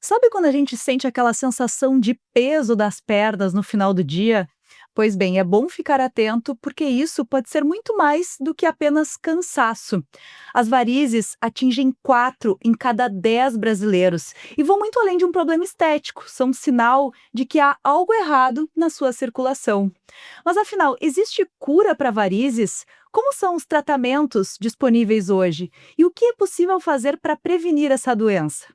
Sabe quando a gente sente aquela sensação de peso das pernas no final do dia? Pois bem, é bom ficar atento porque isso pode ser muito mais do que apenas cansaço. As varizes atingem 4 em cada 10 brasileiros e vão muito além de um problema estético, são um sinal de que há algo errado na sua circulação. Mas afinal, existe cura para varizes? Como são os tratamentos disponíveis hoje? E o que é possível fazer para prevenir essa doença?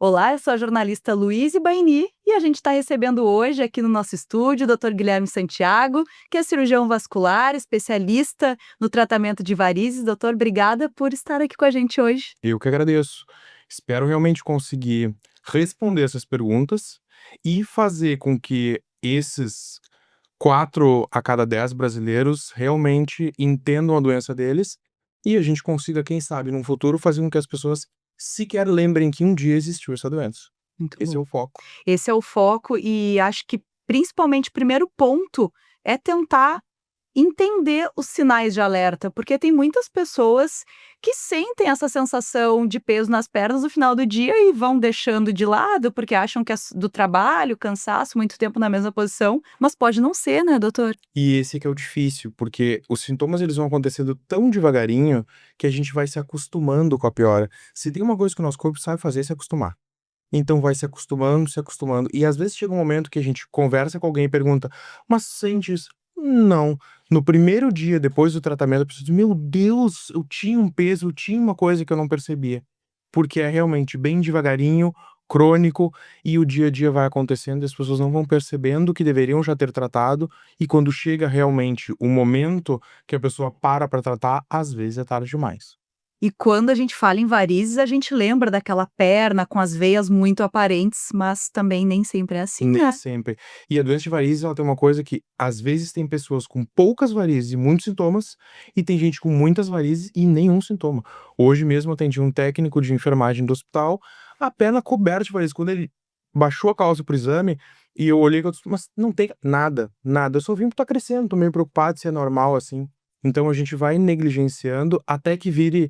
Olá, eu sou a jornalista Luíse Baini e a gente está recebendo hoje aqui no nosso estúdio o Dr. Guilherme Santiago, que é cirurgião vascular, especialista no tratamento de varizes. Doutor, obrigada por estar aqui com a gente hoje. Eu que agradeço. Espero realmente conseguir responder essas perguntas e fazer com que esses 4 a cada 10 brasileiros realmente entendam a doença deles e a gente consiga, quem sabe, num futuro, fazer com que as pessoas sequer lembrem que um dia existiu essa doença. Muito Esse é bom. o foco. Esse é o foco e acho que principalmente o primeiro ponto é tentar entender os sinais de alerta, porque tem muitas pessoas que sentem essa sensação de peso nas pernas no final do dia e vão deixando de lado, porque acham que é do trabalho, cansaço, muito tempo na mesma posição, mas pode não ser, né, doutor? E esse é que é o difícil, porque os sintomas eles vão acontecendo tão devagarinho que a gente vai se acostumando com a piora. Se tem uma coisa que o nosso corpo sabe fazer, é se acostumar. Então vai se acostumando, se acostumando. E às vezes chega um momento que a gente conversa com alguém e pergunta: "Mas sente isso?" Não. No primeiro dia depois do tratamento, a pessoa diz: "Meu Deus, eu tinha um peso, eu tinha uma coisa que eu não percebia." Porque é realmente bem devagarinho, crônico, e o dia a dia vai acontecendo e as pessoas não vão percebendo que deveriam já ter tratado, e quando chega realmente o momento que a pessoa para tratar, às vezes é tarde demais. E quando a gente fala em varizes, a gente lembra daquela perna com as veias muito aparentes, mas também nem sempre é assim, Nem né? sempre. E a doença de varizes, ela tem uma coisa que, às vezes, tem pessoas com poucas varizes e muitos sintomas, e tem gente com muitas varizes e nenhum sintoma. Hoje mesmo eu atendi um técnico de enfermagem do hospital, a perna coberta de varizes. Quando ele baixou a calça pro exame, e eu olhei, mas não tem nada, nada. Eu só vim porque tá crescendo, tô meio preocupado se é normal assim. Então a gente vai negligenciando até que vire,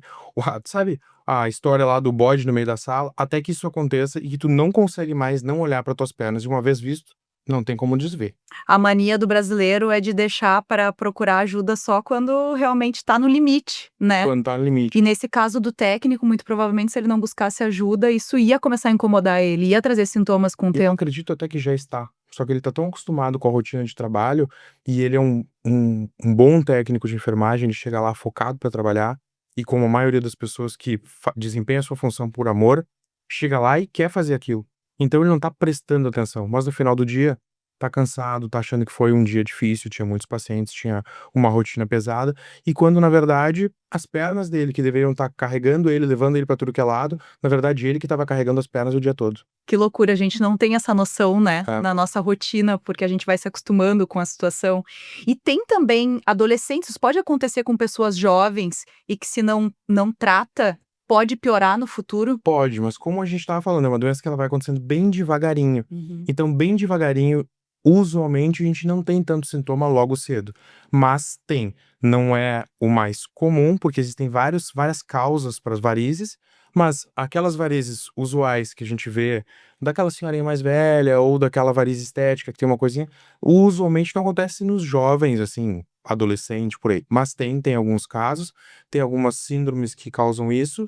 sabe, a história lá do bode no meio da sala, até que isso aconteça e que tu não consegue mais não olhar para tuas pernas. De uma vez visto, não tem como desver, A mania do brasileiro é de deixar para procurar ajuda só quando realmente está no limite, né. quando tá no limite. E nesse caso do técnico, muito provavelmente, se ele não buscasse ajuda, isso ia começar a incomodar ele, ia trazer sintomas com o Eu tempo. acredito até que já está, só que ele tá tão acostumado com a rotina de trabalho, e ele é um bom técnico de enfermagem, ele chega lá focado para trabalhar, e como a maioria das pessoas que desempenha a sua função por amor, chega lá e quer fazer aquilo. Então ele não tá prestando atenção, mas no final do dia, tá cansado, tá achando que foi um dia difícil, tinha muitos pacientes, tinha uma rotina pesada, e quando na verdade as pernas dele que deveriam estar carregando ele, levando ele para tudo que é lado, na verdade ele que estava carregando as pernas o dia todo. Que loucura, a gente não tem essa noção, né, É. na nossa rotina, porque a gente vai se acostumando com a situação. E tem também adolescentes, pode acontecer com pessoas jovens e que se não trata, pode piorar no futuro? Pode, mas como a gente estava falando, é uma doença que ela vai acontecendo bem devagarinho. Uhum. Então, bem devagarinho, usualmente a gente não tem tanto sintoma logo cedo, mas tem. Não é o mais comum, porque existem várias causas para as varizes, mas aquelas varizes usuais que a gente vê, daquela senhorinha mais velha ou daquela varize estética que tem uma coisinha, usualmente não acontece nos jovens, assim, adolescente, por aí. Mas tem alguns casos, tem algumas síndromes que causam isso,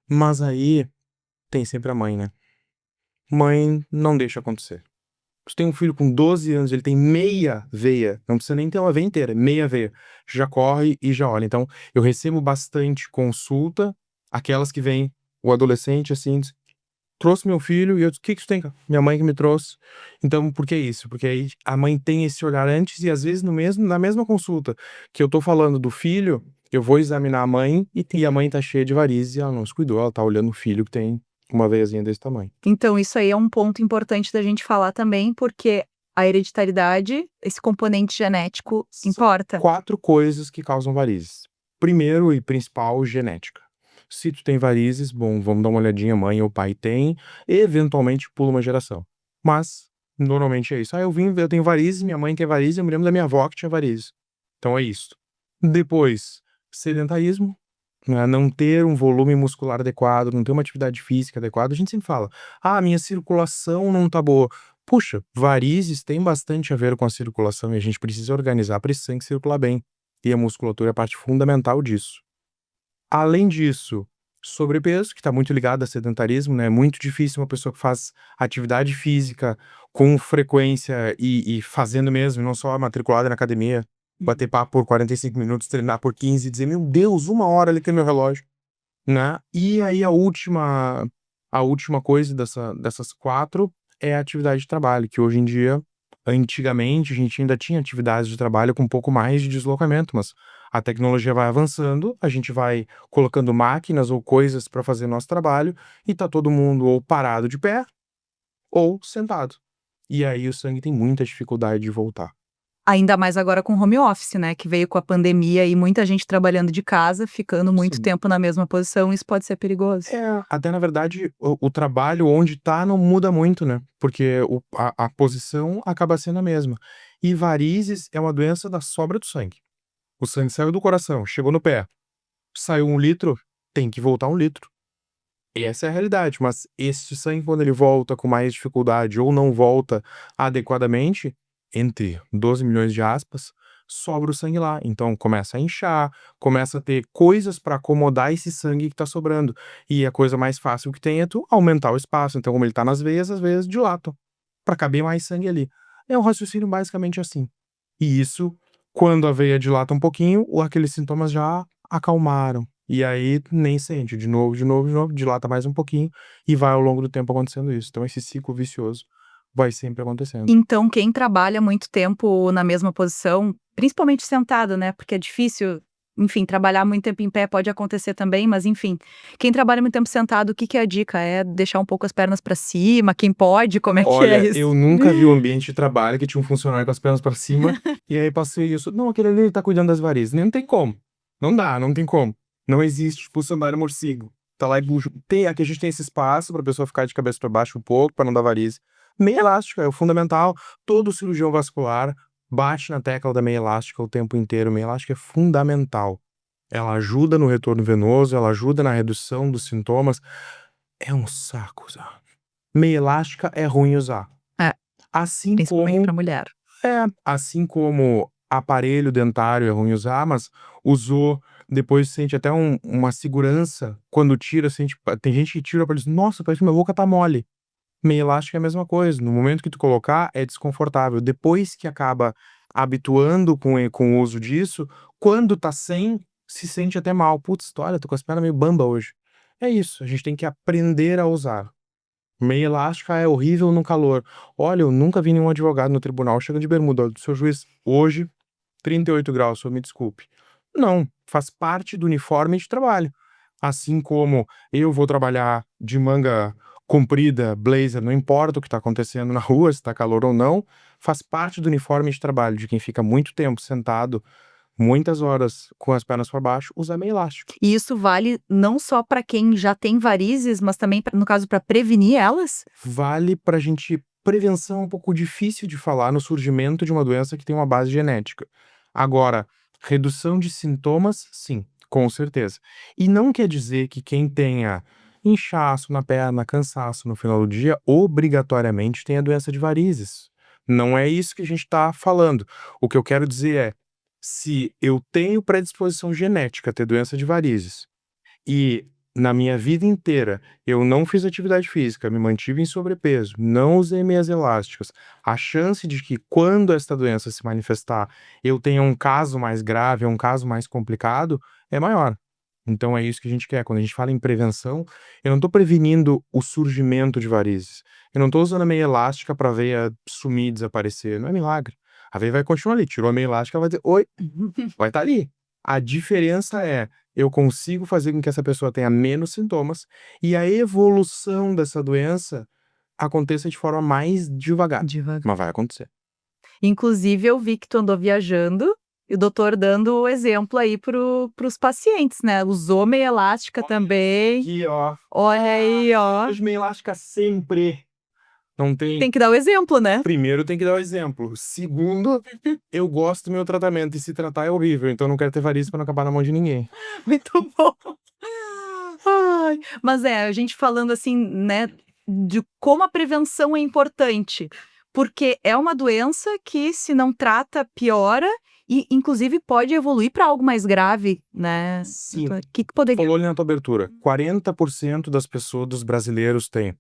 mas aí tem sempre a mãe, né. Mãe não deixa acontecer. Se tem um filho com 12 anos, ele tem meia veia, não precisa nem ter uma veia inteira, meia veia, já corre e já olha. Então, eu recebo bastante consulta, aquelas que vêm o adolescente, assim, diz: "Trouxe meu filho", e eu digo: "O que que tu tem, cara?". "Minha mãe que me trouxe". Então, por que isso? Porque aí a mãe tem esse olhar antes e às vezes no mesmo na mesma consulta que eu tô falando do filho, eu vou examinar a mãe e a mãe tá cheia de varizes e ela não se cuidou, ela tá olhando o filho que tem uma veiazinha desse tamanho. Então isso aí é um ponto importante da gente falar também, porque a hereditariedade, esse componente genético São importa. 4 coisas que causam varizes. Primeiro e principal, genética. Se tu tem varizes, bom, vamos dar uma olhadinha, mãe ou pai tem, eventualmente pula uma geração. Mas, normalmente é isso. Eu tenho varizes, minha mãe tem varizes, eu me lembro da minha avó que tinha varizes. Então é isso. Depois, sedentarismo. né? Não ter um volume muscular adequado, não ter uma atividade física adequada, a gente sempre fala: "Ah, minha circulação não tá boa". Puxa, varizes tem bastante a ver com a circulação e a gente precisa organizar para esse sangue circular bem, e a musculatura é a parte fundamental disso. Além disso, sobrepeso, que está muito ligado a sedentarismo, né, é muito difícil uma pessoa que faz atividade física com frequência e fazendo mesmo, não só matriculada na academia, bater papo por 45 minutos, treinar por 15 e dizer: "Meu Deus, 1 hora ali tem meu relógio", né. E aí a última coisa dessas 4 é a atividade de trabalho, que hoje em dia antigamente a gente ainda tinha atividades de trabalho com um pouco mais de deslocamento, mas a tecnologia vai avançando, a gente vai colocando máquinas ou coisas para fazer nosso trabalho e tá todo mundo ou parado de pé ou sentado. E aí o sangue tem muita dificuldade de voltar. Ainda mais agora com home office, né, que veio com a pandemia e muita gente trabalhando de casa, ficando muito Sim. tempo na mesma posição, isso pode ser perigoso. Até na verdade o trabalho onde tá não muda muito, né, porque a posição acaba sendo a mesma. E varizes é uma doença da sobra do sangue. O sangue saiu do coração, chegou no pé, saiu 1 litro, tem que voltar 1 litro. Essa é a realidade, mas esse sangue quando ele volta com mais dificuldade ou não volta adequadamente, entre 12 milhões de aspas, sobra o sangue lá. Então começa a inchar, começa a ter coisas para acomodar esse sangue que tá sobrando. E a coisa mais fácil que tem é tu aumentar o espaço. Então como ele tá nas veias, as veias dilatam, para caber mais sangue ali. É um raciocínio basicamente assim. E isso, quando a veia dilata um pouquinho, aqueles sintomas já acalmaram. E aí nem sente, de novo, de novo, de novo, dilata mais um pouquinho e vai ao longo do tempo acontecendo isso. Então esse ciclo vicioso vai sempre acontecendo. Então, quem trabalha muito tempo na mesma posição, principalmente sentado, né, porque é difícil, enfim, trabalhar muito tempo em pé pode acontecer também, mas enfim, quem trabalha muito tempo sentado, o que que é a dica? É deixar um pouco as pernas pra cima? Quem pode? Como é que é Olha, isso? eu nunca vi um ambiente de trabalho que tinha um funcionário com as pernas pra cima, e aí passei isso. Não, aquele ali ele tá cuidando das varizes. Não tem como. Não dá, não tem como. Não existe funcionário morcego. Tá lá e bucha. Aqui a gente tem esse espaço pra pessoa ficar de cabeça pra baixo um pouco, pra não dar varize. Meia elástica é o fundamental. Todo cirurgião vascular bate na tecla da meia elástica o tempo inteiro. Meia elástica é fundamental. Ela ajuda no retorno venoso, ela ajuda na redução dos sintomas. É um saco usar. Meia elástica é ruim usar. É, Assim principalmente como pra mulher. assim como aparelho dentário é ruim usar, mas usou, depois sente até uma segurança quando tira, sente tem gente que tira o aparelho e diz: "Nossa, parece que minha boca tá mole". Meia elástica é a mesma coisa, no momento que tu colocar é desconfortável, depois que acaba habituando com o uso disso, quando tá sem, se sente até mal. "Putz, olha, tô com as pernas meio bamba hoje". É isso, a gente tem que aprender a usar. Meia elástica é horrível no calor. Olha, eu nunca vi nenhum advogado no tribunal chegando de bermuda: "Olha, seu juiz, hoje 38 graus, o senhor me desculpe". Não, faz parte do uniforme de trabalho. Assim como eu vou trabalhar de manga comprida, blazer, não importa o que está acontecendo na rua, se está calor ou não, faz parte do uniforme de trabalho de quem fica muito tempo sentado, muitas horas com as pernas para baixo, usar meia elástica. E isso vale não só para quem já tem varizes, mas também no caso para prevenir elas? Vale pra gente prevenção é um pouco difícil de falar no surgimento de uma doença que tem uma base genética. Agora, redução de sintomas, sim, com certeza. E não quer dizer que quem tenha inchaço na perna, cansaço no final do dia, obrigatoriamente tenha doença de varizes. Não é isso que a gente está falando. O que eu quero dizer é, se eu tenho predisposição genética a ter doença de varizes e na minha vida inteira eu não fiz atividade física, me mantive em sobrepeso, não usei meias elásticas, a chance de que quando esta doença se manifestar, eu tenha um caso mais grave, um caso mais complicado, é maior. Então é isso que a gente quer. Quando a gente fala em prevenção, eu não estou prevenindo o surgimento de varizes. Eu não estou usando a meia elástica para a veia sumir e desaparecer. Não é milagre. A veia vai continuar ali. Tirou a meia elástica, ela vai dizer: "Oi", vai estar ali. A diferença é, eu consigo fazer com que essa pessoa tenha menos sintomas e a evolução dessa doença aconteça de forma mais devagar, Devagar. mas vai acontecer. Inclusive eu vi que tu andou viajando, e o doutor dando o exemplo aí para os pacientes, né, usou meia elástica também. Aqui, ó. Olha aí, ó. Uso meia elástica sempre. Não tem Tem que dar o exemplo, né. Primeiro tem que dar o exemplo. Segundo, eu gosto do meu tratamento e se tratar é horrível, então eu não quero ter varizes pra não acabar na mão de ninguém. Muito bom. Ai, mas a gente falando assim, né, de como a prevenção é importante, porque é uma doença que se não trata, piora e inclusive pode evoluir para algo mais grave, né. Sim, O que poderia falou ali na tua abertura, 40% das pessoas, dos brasileiros têm.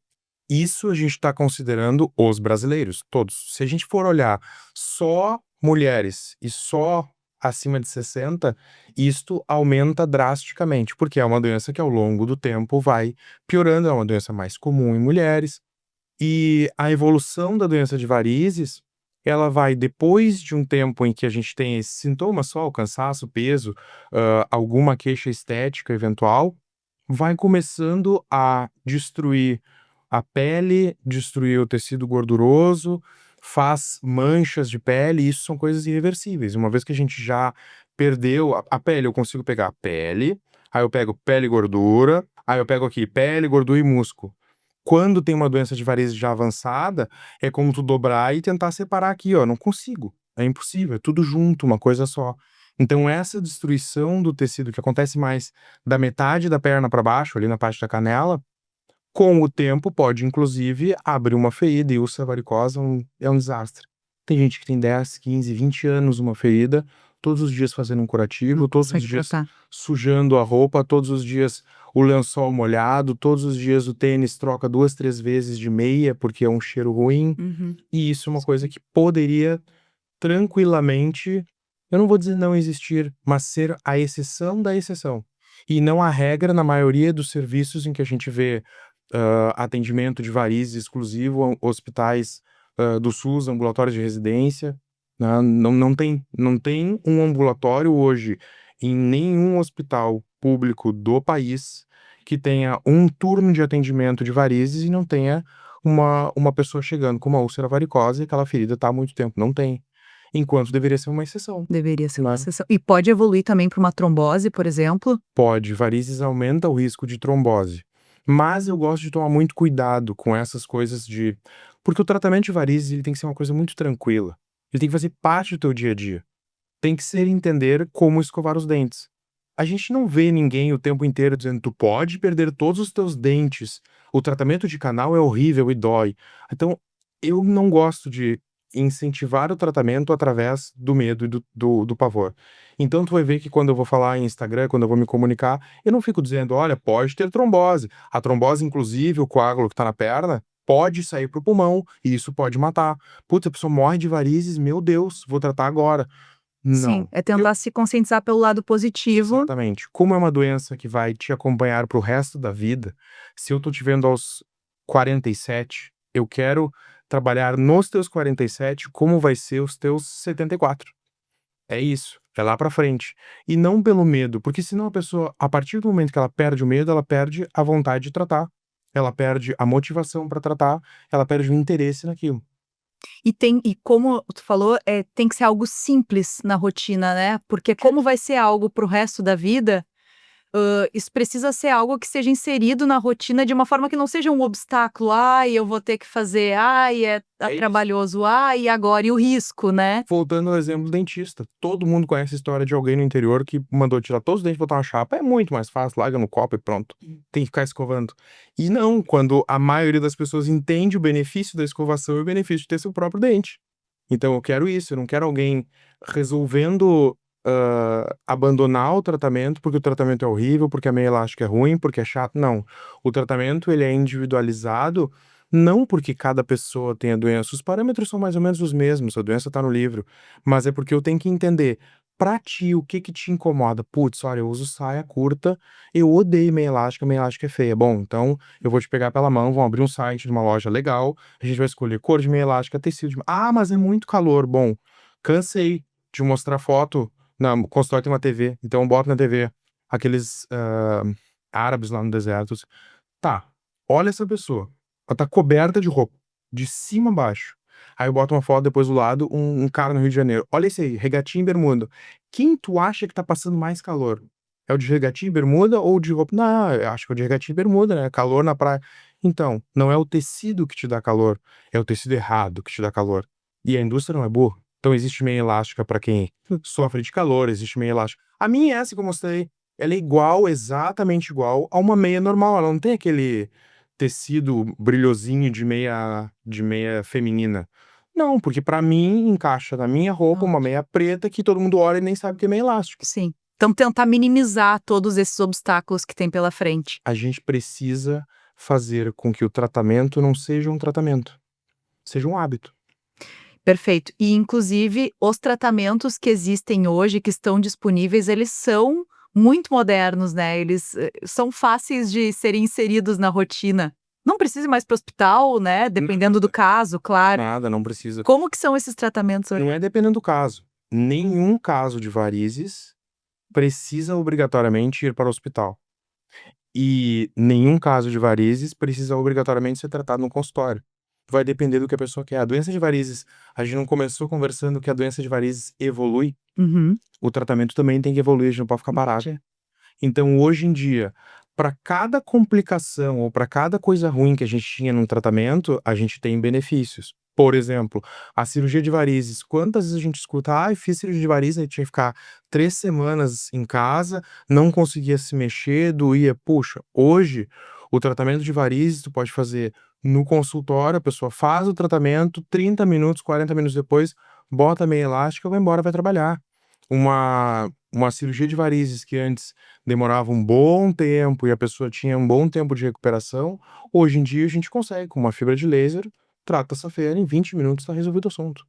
Isso a gente está considerando os brasileiros, todos. Se a gente for olhar só mulheres e só acima de 60, isto aumenta drasticamente, porque é uma doença que ao longo do tempo vai piorando, é uma doença mais comum em mulheres. E a evolução da doença de varizes, ela vai depois de um tempo em que a gente tem esses sintomas só, o cansaço, peso, alguma queixa estética eventual, vai começando a destruir a pele, destruir o tecido gorduroso, faz manchas de pele, e isso são coisas irreversíveis. Uma vez que a gente já perdeu a pele, eu consigo pegar a pele, aí eu pego pele e gordura, aí eu pego aqui pele, gordura e músculo. Quando tem uma doença de varizes já avançada, é como tu dobrar e tentar separar aqui, ó, não consigo, é impossível, é tudo junto, uma coisa só. Então essa destruição do tecido que acontece mais da metade da perna para baixo, ali na parte da canela, com o tempo pode inclusive abrir uma ferida, e úlcera varicosa é um desastre. Tem gente que tem 10, 15, 20 anos uma ferida, todos os dias fazendo um curativo, todos os consegue dias tratar? sujando a roupa, todos os dias o lençol molhado, todos os dias o tênis troca 2, 3 vezes de meia porque é um cheiro ruim, Uhum. e isso é uma coisa que poderia tranquilamente, eu não vou dizer não existir, mas ser a exceção da exceção. E não a regra na maioria dos serviços em que a gente vê atendimento de varizes exclusivo, hospitais do SUS, ambulatórios de residência, né? Não tem um ambulatório hoje em nenhum hospital público do país que tenha um turno de atendimento de varizes e não tenha uma pessoa chegando com uma úlcera varicosa e aquela ferida está há muito tempo. Não tem. Enquanto deveria ser uma exceção, Deveria ser uma né? exceção. E pode evoluir também para uma trombose, por exemplo? Pode, varizes aumenta o risco de trombose. Mas eu gosto de tomar muito cuidado com essas coisas de. Porque o tratamento de varizes ele tem que ser uma coisa muito tranquila. Ele tem que fazer parte do teu dia a dia. Tem que ser entender como escovar os dentes. A gente não vê ninguém o tempo inteiro dizendo tu pode perder todos os teus dentes. O tratamento de canal é horrível e dói. Então, eu não gosto de incentivar o tratamento através do medo e do pavor. Então, tu vai ver que quando eu vou falar em Instagram, quando eu vou me comunicar, eu não fico dizendo, olha, pode ter trombose. A trombose, inclusive, o coágulo que tá na perna, pode sair pro pulmão e isso pode matar. Putz, a pessoa morre de varizes, meu Deus, vou tratar agora. Sim, Não. é tentar se conscientizar pelo lado positivo. Exatamente. Como é uma doença que vai te acompanhar para o resto da vida, se eu tô te vendo aos 47, eu quero trabalhar nos teus 47 como vai ser os teus 74. É isso, é lá pra frente. E não pelo medo, porque senão a pessoa, a partir do momento que ela perde o medo, ela perde a vontade de tratar. Ela perde a motivação para tratar, ela perde o interesse naquilo. E como tu falou, tem que ser algo simples na rotina, né, porque como vai ser algo para o resto da vida, isso precisa ser algo que seja inserido na rotina de uma forma que não seja um obstáculo. "Ai, eu vou ter que fazer. Ai, é É isso. trabalhoso. Ai, e agora? E o risco, né?" Voltando ao exemplo do dentista, todo mundo conhece a história de alguém no interior que mandou tirar todos os dentes e botar uma chapa, é muito mais fácil, larga no copo e pronto, tem que ficar escovando. E não, quando a maioria das pessoas entende o benefício da escovação e o benefício de ter seu próprio dente. Então eu quero isso, eu não quero alguém resolvendo, abandonar o tratamento, porque o tratamento é horrível, porque a meia elástica é ruim, porque é chato, não. O tratamento ele é individualizado, não porque cada pessoa tem a doença, os parâmetros são mais ou menos os mesmos, a doença tá no livro, mas é porque eu tenho que entender, pra ti, o que que te incomoda? "Putz, olha, eu uso saia curta, eu odeio meia elástica é feia". Bom, então eu vou te pegar pela mão, vamos abrir um site de uma loja legal, a gente vai escolher cor de meia elástica, tecido de "Ah, mas é muito calor". Bom, cansei de mostrar foto o consultório tem uma TV, então eu boto na TV aqueles, árabes lá no deserto. Tá, olha essa pessoa, ela tá coberta de roupa, de cima a baixo. Aí eu boto uma foto depois do lado, um cara no Rio de Janeiro. Olha esse aí, regatinho e bermuda. Quem tu acha que tá passando mais calor? É o de regatinho e bermuda ou o de roupa? Não, eu acho que é o de regatinho e bermuda, né? Calor na praia. Então, não é o tecido que te dá calor, é o tecido errado que te dá calor. E a indústria não é burra. Então existe meia elástica pra quem sofre de calor, existe meia elástica. A minha é essa que eu mostrei. ela é igual, exatamente igual a uma meia normal. Ela não tem aquele tecido brilhosinho de meia feminina. Não, porque pra mim encaixa na minha roupa uma Ótimo. meia preta que todo mundo olha e nem sabe que é meia elástico. Sim. Então tentar minimizar todos esses obstáculos que tem pela frente. A gente precisa fazer com que o tratamento não seja um tratamento, seja um hábito. Perfeito. E inclusive os tratamentos que existem hoje, que estão disponíveis, eles são muito modernos, né, eles, são fáceis de serem inseridos na rotina. Não precisa ir mais para o hospital, né, dependendo do caso, claro. Nada, não precisa. Como que são esses tratamentos hoje? Não é dependendo do caso. Nenhum caso de varizes precisa obrigatoriamente ir para o hospital. E nenhum caso de varizes precisa obrigatoriamente ser tratado no consultório. Vai depender do que a pessoa quer. A doença de varizes, a gente não começou conversando que a doença de varizes evolui. Uhum. O tratamento também tem que evoluir, a gente não pode ficar parado. Entendi. Então, hoje em dia, para cada complicação ou para cada coisa ruim que a gente tinha num tratamento, a gente tem benefícios. Por exemplo, a cirurgia de varizes. Quantas vezes a gente escuta, fiz cirurgia de varizes, aí tinha que ficar 3 semanas em casa, não conseguia se mexer, doía. Puxa, hoje, o tratamento de varizes tu pode fazer no consultório, a pessoa faz o tratamento, 30 minutos, 40 minutos depois, bota a meia elástica, vai embora, vai trabalhar. Uma cirurgia de varizes que antes demorava um bom tempo e a pessoa tinha um bom tempo de recuperação, hoje em dia a gente consegue, com uma fibra de laser, trata essa feira, em 20 minutos está resolvido o assunto.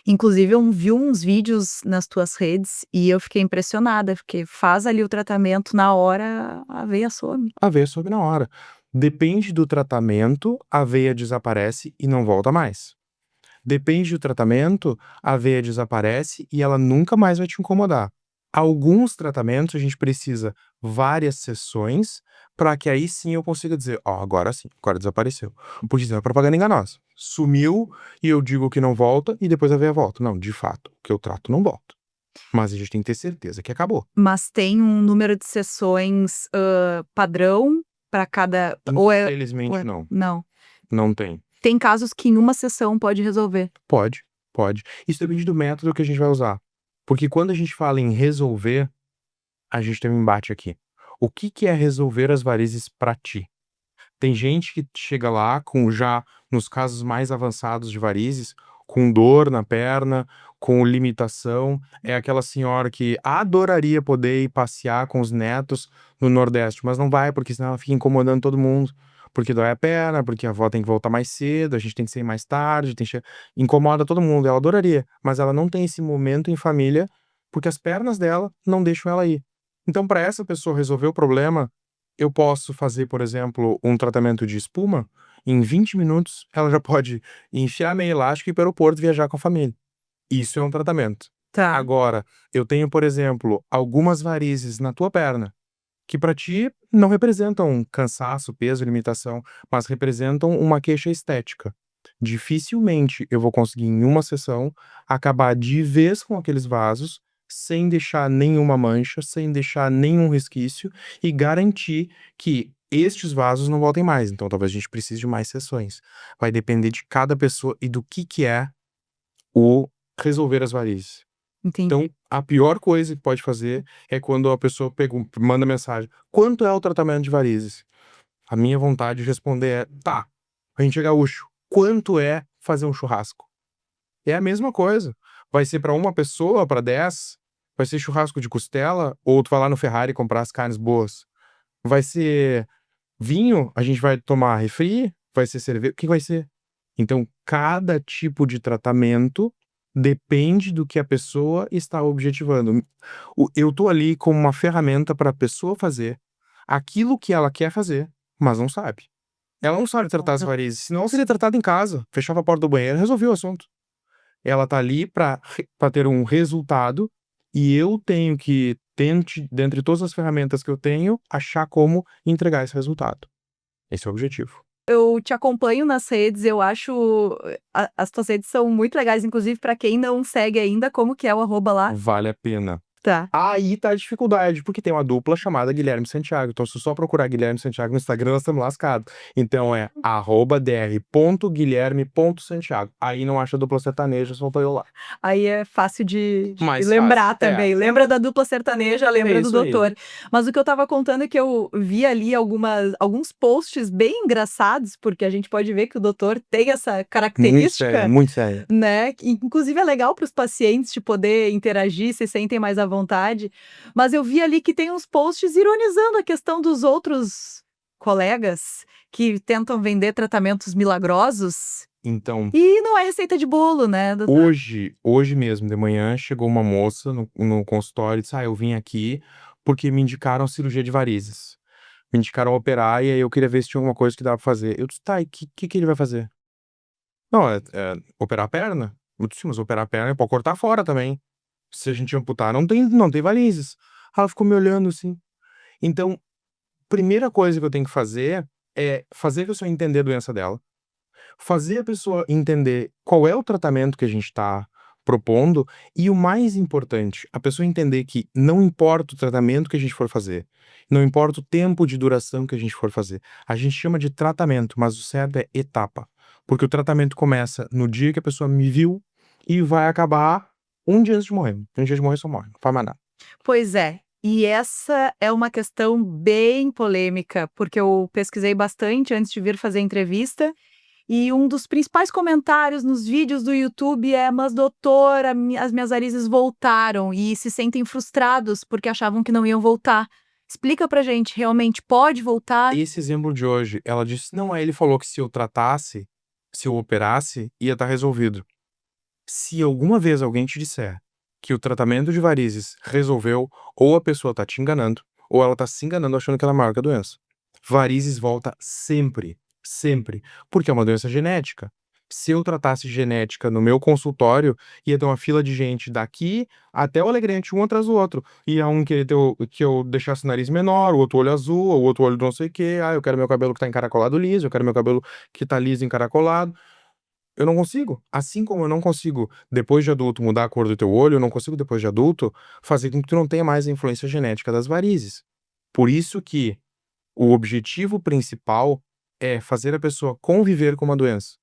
Inclusive eu vi uns vídeos nas tuas redes e eu fiquei impressionada, porque faz ali o tratamento, na hora a veia some. A veia sobe na hora. Depende do tratamento, a veia desaparece e não volta mais. Depende do tratamento, a veia desaparece e ela nunca mais vai te incomodar. Alguns tratamentos a gente precisa várias sessões para que aí sim eu consiga dizer, agora sim, agora desapareceu. Porque senão é propaganda enganosa. Sumiu e eu digo que não volta e depois a veia volta. Não, de fato, o que eu trato não volta. Mas a gente tem que ter certeza que acabou. Mas tem um número de sessões, padrão para cada ou Infelizmente é não, não. não tem. Tem casos que em uma sessão pode resolver. Pode, pode. Isso depende do método que a gente vai usar. Porque quando a gente fala em resolver, a gente tem um embate aqui. O que que é resolver as varizes para ti? Tem gente que chega lá com já nos casos mais avançados de varizes, com dor na perna, com limitação. É aquela senhora que adoraria poder ir passear com os netos no Nordeste, mas não vai, porque senão ela fica incomodando todo mundo. Porque dói a perna, porque a avó tem que voltar mais cedo, a gente tem que sair mais tarde, incomoda todo mundo. Ela adoraria, mas ela não tem esse momento em família, porque as pernas dela não deixam ela ir. Então, para essa pessoa resolver o problema, eu posso fazer, por exemplo, um tratamento de espuma. Em 20 minutos, ela já pode enfiar meia elástica e ir para o aeroporto viajar com a família. Isso é um tratamento. Tá. Agora, eu tenho, por exemplo, algumas varizes na tua perna, que para ti não representam cansaço, peso, limitação, mas representam uma queixa estética. Dificilmente eu vou conseguir, em uma sessão, acabar de vez com aqueles vasos, sem deixar nenhuma mancha, sem deixar nenhum resquício e garantir que estes vasos não voltem mais. Então, talvez a gente precise de mais sessões. Vai depender de cada pessoa e do que é o resolver as varizes. Então, Entendi. a pior coisa que pode fazer é quando a pessoa manda mensagem: quanto é o tratamento de varizes? A minha vontade de responder é: tá, a gente é gaúcho, quanto é fazer um churrasco? É a mesma coisa. Vai ser para uma pessoa, para 10? Vai ser churrasco de costela? Ou tu vai lá no Ferrari comprar as carnes boas? Vai ser vinho? A gente vai tomar refri? Vai ser cerveja? O que vai ser? Então, cada tipo de tratamento depende do que a pessoa está objetivando. Eu tô ali como uma ferramenta para a pessoa fazer aquilo que ela quer fazer, mas não sabe. Ela não sabe tratar as varizes, senão seria tratado em casa, fechava a porta do banheiro e resolvia o assunto. Ela tá ali para ter um resultado e eu tenho que, dentre todas as ferramentas que eu tenho, achar como entregar esse resultado. Esse é o objetivo. Eu te acompanho nas redes, eu acho as tuas redes são muito legais, inclusive para quem não segue ainda, como que é o arroba lá? Vale a pena. Tá. Aí tá a dificuldade, porque tem uma dupla chamada Guilherme Santiago. Então, se eu só procurar Guilherme Santiago no Instagram, nós estamos lascados. Então é @dr.guilherme.santiago. Aí não acha dupla sertaneja, só tô eu lá. Aí é fácil de Mais fácil. lembrar É, também. Lembra da dupla sertaneja, é lembra do isso aí. doutor. Mas o que eu estava contando é que eu vi ali alguns posts bem engraçados, porque a gente pode ver que o doutor tem essa Muito sério, característica, muito sério. né, que inclusive é legal para os pacientes de poder interagir, se sentem mais à vontade. Mas eu vi ali que tem uns posts ironizando a questão dos outros colegas que tentam vender tratamentos milagrosos, Então, e não é receita de bolo, né, doutor? hoje mesmo de manhã chegou uma moça no consultório e disse: "Ah, eu vim aqui porque me indicaram cirurgia de varizes. Me indicaram operar e aí eu queria ver se tinha alguma coisa que dava pra fazer". Eu disse: "Tá, e que ele vai fazer?". "Não, é operar a perna". Eu disse: "Sim, mas operar a perna pode cortar fora também. Se a gente amputar, não tem varizes". Ela ficou me olhando assim. Então, primeira coisa que eu tenho que fazer é fazer a pessoa entender a doença dela. Fazer a pessoa entender qual é o tratamento que a gente está propondo e o mais importante, a pessoa entender que não importa o tratamento que a gente for fazer, não importa o tempo de duração que a gente for fazer. A gente chama de tratamento, mas o certo é etapa, porque o tratamento começa no dia que a pessoa me viu e vai acabar um dia antes de morrer. Um dia de morrer só morre, não faz mais nada. Pois é. E essa é uma questão bem polêmica, porque eu pesquisei bastante antes de vir fazer a entrevista, e um dos principais comentários nos vídeos do YouTube é: "Mas doutor, as minhas varizes voltaram", e se sentem frustrados porque achavam que não iam voltar. Explica pra gente, realmente pode voltar? Esse exemplo de hoje, ela disse: "Não, aí ele falou que se eu tratasse, se eu operasse, ia estar resolvido". Se alguma vez alguém te disser que o tratamento de varizes resolveu, ou a pessoa tá te enganando, ou ela tá se enganando achando que ela é maior que a doença. Varizes volta sempre, sempre, porque é uma doença genética. Se eu tratasse genética no meu consultório, ia ter uma fila de gente daqui até o Alegrete, um atrás do outro. Ia um querer que eu deixasse o nariz menor, o outro olho azul, o outro olho não sei o quê. Ah, eu quero meu cabelo que tá encaracolado liso, eu quero meu cabelo que tá liso encaracolado. Eu não consigo. Assim como eu não consigo, depois de adulto, mudar a cor do teu olho, eu não consigo, depois de adulto, fazer com que tu não tenha mais a influência genética das varizes. Por isso que o objetivo principal é fazer a pessoa conviver com uma doença.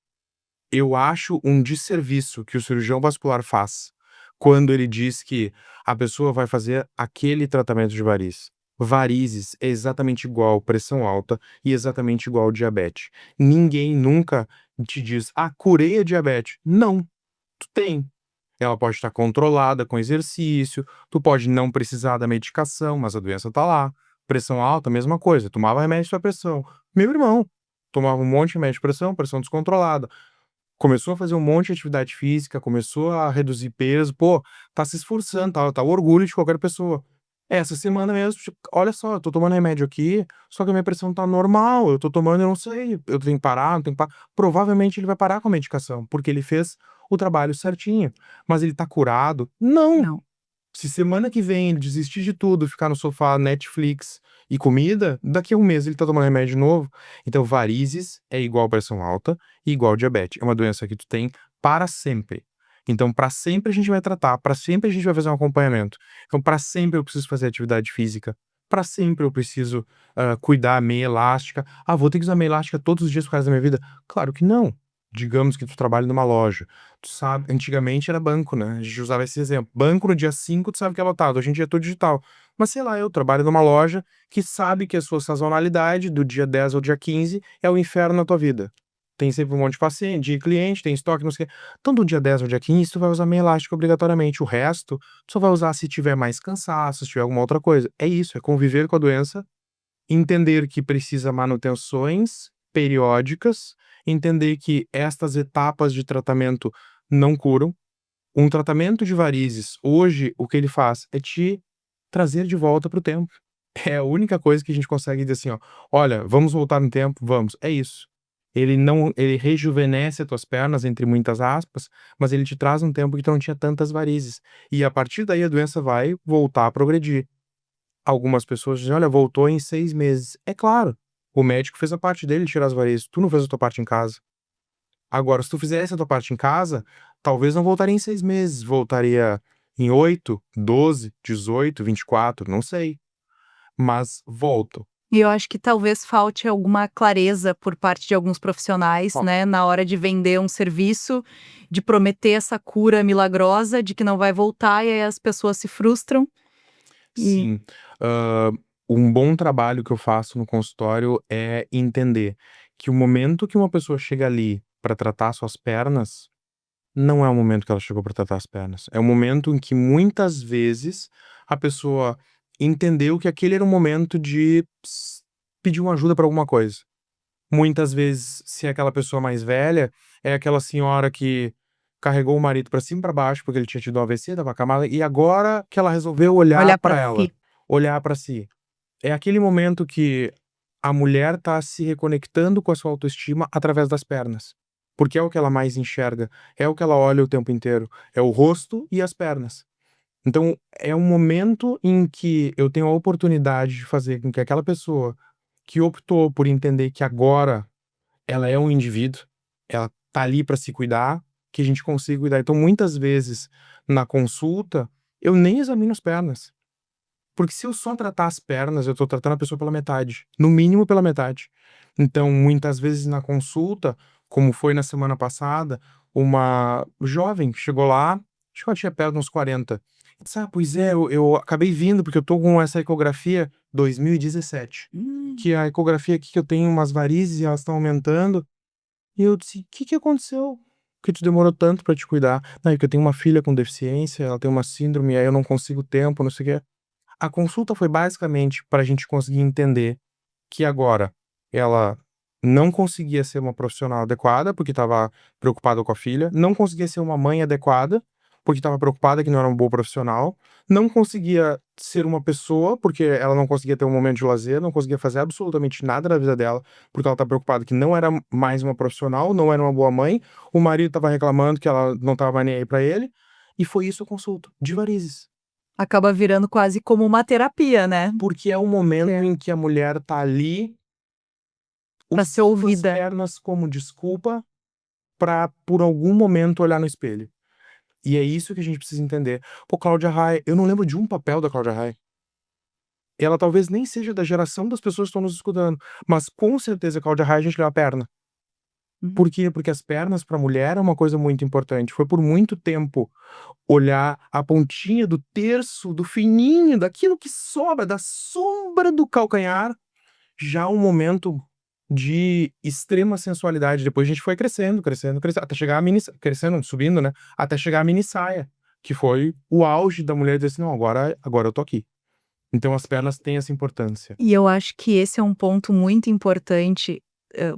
Eu acho um desserviço que o cirurgião vascular faz quando ele diz que a pessoa vai fazer aquele tratamento de varizes. Varizes é exatamente igual pressão alta e exatamente igual diabetes. Ninguém nunca te diz: "Ah, curei a diabetes". Não, tu tem. Ela pode estar controlada com exercício, tu pode não precisar da medicação, mas a doença tá lá. Pressão alta, mesma coisa, tomava remédio pra pressão. Meu irmão tomava um monte de remédio de pressão, pressão descontrolada. Começou a fazer um monte de atividade física, começou a reduzir peso, pô, tá se esforçando, tá o orgulho de qualquer pessoa. Essa semana mesmo, tipo, olha só, eu tô tomando remédio aqui, só que a minha pressão tá normal, eu tô tomando, eu não sei, eu tenho que parar, não tenho que parar. Provavelmente ele vai parar com a medicação, porque ele fez o trabalho certinho. Mas ele tá curado? Não. Não. Se semana que vem ele desistir de tudo, ficar no sofá, Netflix e comida, daqui a um mês ele tá tomando remédio novo. Então, varizes é igual pressão alta e igual diabetes. É uma doença que tu tem para sempre. Então, para sempre a gente vai tratar, para sempre a gente vai fazer um acompanhamento. Então, para sempre eu preciso fazer atividade física. Para sempre eu preciso cuidar meia elástica. Ah, vou ter que usar meia elástica todos os dias por causa da minha vida? Claro que não. Digamos que tu trabalha numa loja. Tu sabe, antigamente era banco, né? A gente usava esse exemplo. Banco no dia 5 tu sabe que é lotado. Hoje em dia é tudo digital. Mas sei lá, eu trabalho numa loja que sabe que a sua sazonalidade do dia 10 ao dia 15 é o inferno na tua vida. Tem sempre um monte de paciente, de cliente, tem estoque, não sei o quê. Então, do dia 10 ao dia 15, tu vai usar meia elástica obrigatoriamente. O resto, tu só vai usar se tiver mais cansaço, se tiver alguma outra coisa. É isso, é conviver com a doença, entender que precisa manutenções periódicas, entender que estas etapas de tratamento não curam. Um tratamento de varizes, hoje, o que ele faz é te trazer de volta para o tempo. É a única coisa que a gente consegue dizer assim, ó: "Olha, vamos voltar no tempo? Vamos". É isso. Ele rejuvenesce as tuas pernas, entre muitas aspas, mas ele te traz um tempo que tu não tinha tantas varizes. E a partir daí a doença vai voltar a progredir. Algumas pessoas dizem: "Olha, voltou em 6 meses". É claro, o médico fez a parte dele de tirar as varizes, tu não fez a tua parte em casa. Agora, se tu fizesse a tua parte em casa, talvez não voltaria em 6 meses, voltaria Em 8, 12, 18, 24, não sei. Mas volto. E eu acho que talvez falte alguma clareza por parte de alguns profissionais, Ó, né, na hora de vender um serviço, de prometer essa cura milagrosa, de que não vai voltar, e aí as pessoas se frustram e sim, hã, um bom trabalho que eu faço no consultório é entender que o momento que uma pessoa chega ali para tratar suas pernas, não é o momento que ela chegou para tratar as pernas. É o momento em que muitas vezes a pessoa entendeu que aquele era um momento de pedir uma ajuda para alguma coisa. Muitas vezes, se é aquela pessoa mais velha, é aquela senhora que carregou o marido pra cima e pra baixo, porque ele tinha tido um AVC, estava acamada, e agora que ela resolveu olhar olhar pra para ela, si. olhar pra si. É aquele momento que a mulher tá se reconectando com a sua autoestima através das pernas, porque é o que ela mais enxerga, é o que ela olha o tempo inteiro, é o rosto e as pernas. Então, é um momento em que eu tenho a oportunidade de fazer com que aquela pessoa que optou por entender que agora ela é um indivíduo, ela tá ali para se cuidar, que a gente consiga cuidar. Então, muitas vezes, na consulta, eu nem examino as pernas, porque se eu só tratar as pernas, eu tô tratando a pessoa pela metade, no mínimo pela metade. Então, muitas vezes na consulta, como foi na semana passada, uma jovem que chegou lá, acho que ela tinha perto de uns 40. Disse: "Ah, pois é, eu acabei vindo porque eu tô com essa ecografia", 2017, Hum. "que a ecografia aqui que eu tenho umas varizes e elas estão aumentando". E eu disse: Que aconteceu? Que tu demorou tanto pra te cuidar?". "Não, é que eu tenho uma filha com deficiência, ela tem uma síndrome, aí eu não consigo tempo, não sei o quê". A consulta foi basicamente pra gente conseguir entender que agora ela não conseguia ser uma profissional adequada, porque estava preocupada com a filha, não conseguia ser uma mãe adequada, porque estava preocupada que não era uma boa profissional, não conseguia ser uma pessoa, porque ela não conseguia ter um momento de lazer, não conseguia fazer absolutamente nada na vida dela, porque ela tá preocupada que não era mais uma profissional, não era uma boa mãe, o marido estava reclamando que ela não estava nem aí pra ele, e foi isso a consulta, de varizes. Acaba virando quase como uma terapia, né, Porque é o momento é, em que a mulher tá ali pra ser usando as ouvida. pernas como desculpa pra, por algum momento, olhar no espelho. E é isso que a gente precisa entender. Pô, Cláudia Raia, eu não lembro de um papel da Cláudia Raia. Ela talvez nem seja da geração das pessoas que estão nos escutando, mas com certeza a Cláudia Raia a gente leu a perna. Uhum. Por quê? Porque as pernas pra mulher é uma coisa muito importante. Foi por muito tempo olhar a pontinha do terço, do fininho, daquilo que sobra, da sombra do calcanhar, já um momento de extrema sensualidade. Depois a gente foi crescendo, crescendo, crescendo, até chegar a mini crescendo, subindo, né, até chegar a mini saia, que foi o auge da mulher dizer assim: "Não, agora eu tô aqui". Então as pernas têm essa importância. E eu acho que esse é um ponto muito importante,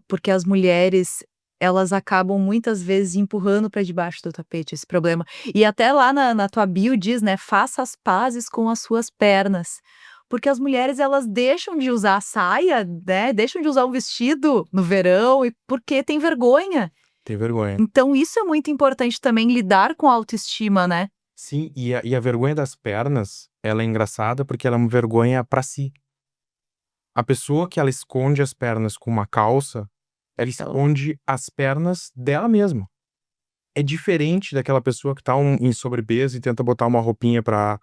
porque as mulheres, elas acabam muitas vezes empurrando para debaixo do tapete esse problema. E até lá na tua bio diz, né: "Faça as pazes com as suas pernas". Porque as mulheres, elas deixam de usar a saia, né, deixam de usar um vestido no verão e porque tem vergonha. Tem vergonha. Então isso é muito importante também, lidar com a autoestima, né. Sim, e a vergonha das pernas, ela é engraçada porque ela é uma vergonha pra si. A pessoa que ela esconde as pernas com uma calça, ela Então esconde as pernas dela mesma. É diferente daquela pessoa que tá em sobrepeso e tenta botar uma roupinha pra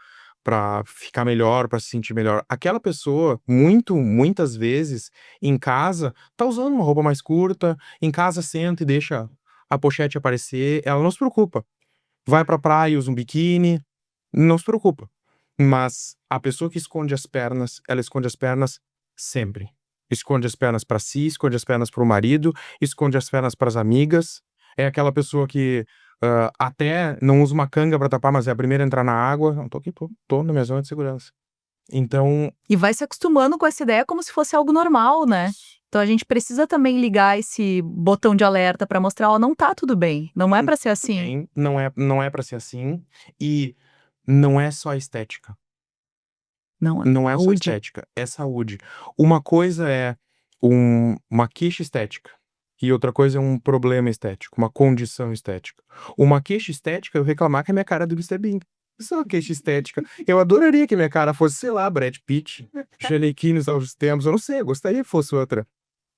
ficar melhor, pra se sentir melhor. Aquela pessoa, muitas vezes, em casa, tá usando uma roupa mais curta, em casa senta e deixa a pochete aparecer, ela não se preocupa. Vai pra praia, usa um biquíni, não se preocupa. Mas a pessoa que esconde as pernas, ela esconde as pernas sempre. Esconde as pernas pra si, esconde as pernas para o marido, esconde as pernas para as amigas. É aquela pessoa que, até não usa uma canga pra tapar, mas é a primeira a entrar na água. "Não, tô aqui, tô na minha zona de segurança". Então, e vai se acostumando com essa ideia como se fosse algo normal, né. Então a gente precisa também ligar esse botão de alerta para mostrar: "Ó, não tá tudo bem, não é para ser assim". bem, não é pra ser assim, e não é só estética. Não, Não é só saúde. estética, é saúde. Uma coisa é uma queixa estética, e outra coisa é um problema estético, uma condição estética. Uma queixa estética é eu reclamar que a minha cara é do Mister Bean. Isso é uma queixa estética. Eu adoraria que a minha cara fosse, sei lá, Brad Pitt, Giannichini nos novos tempos, eu não sei, eu gostaria que fosse outra.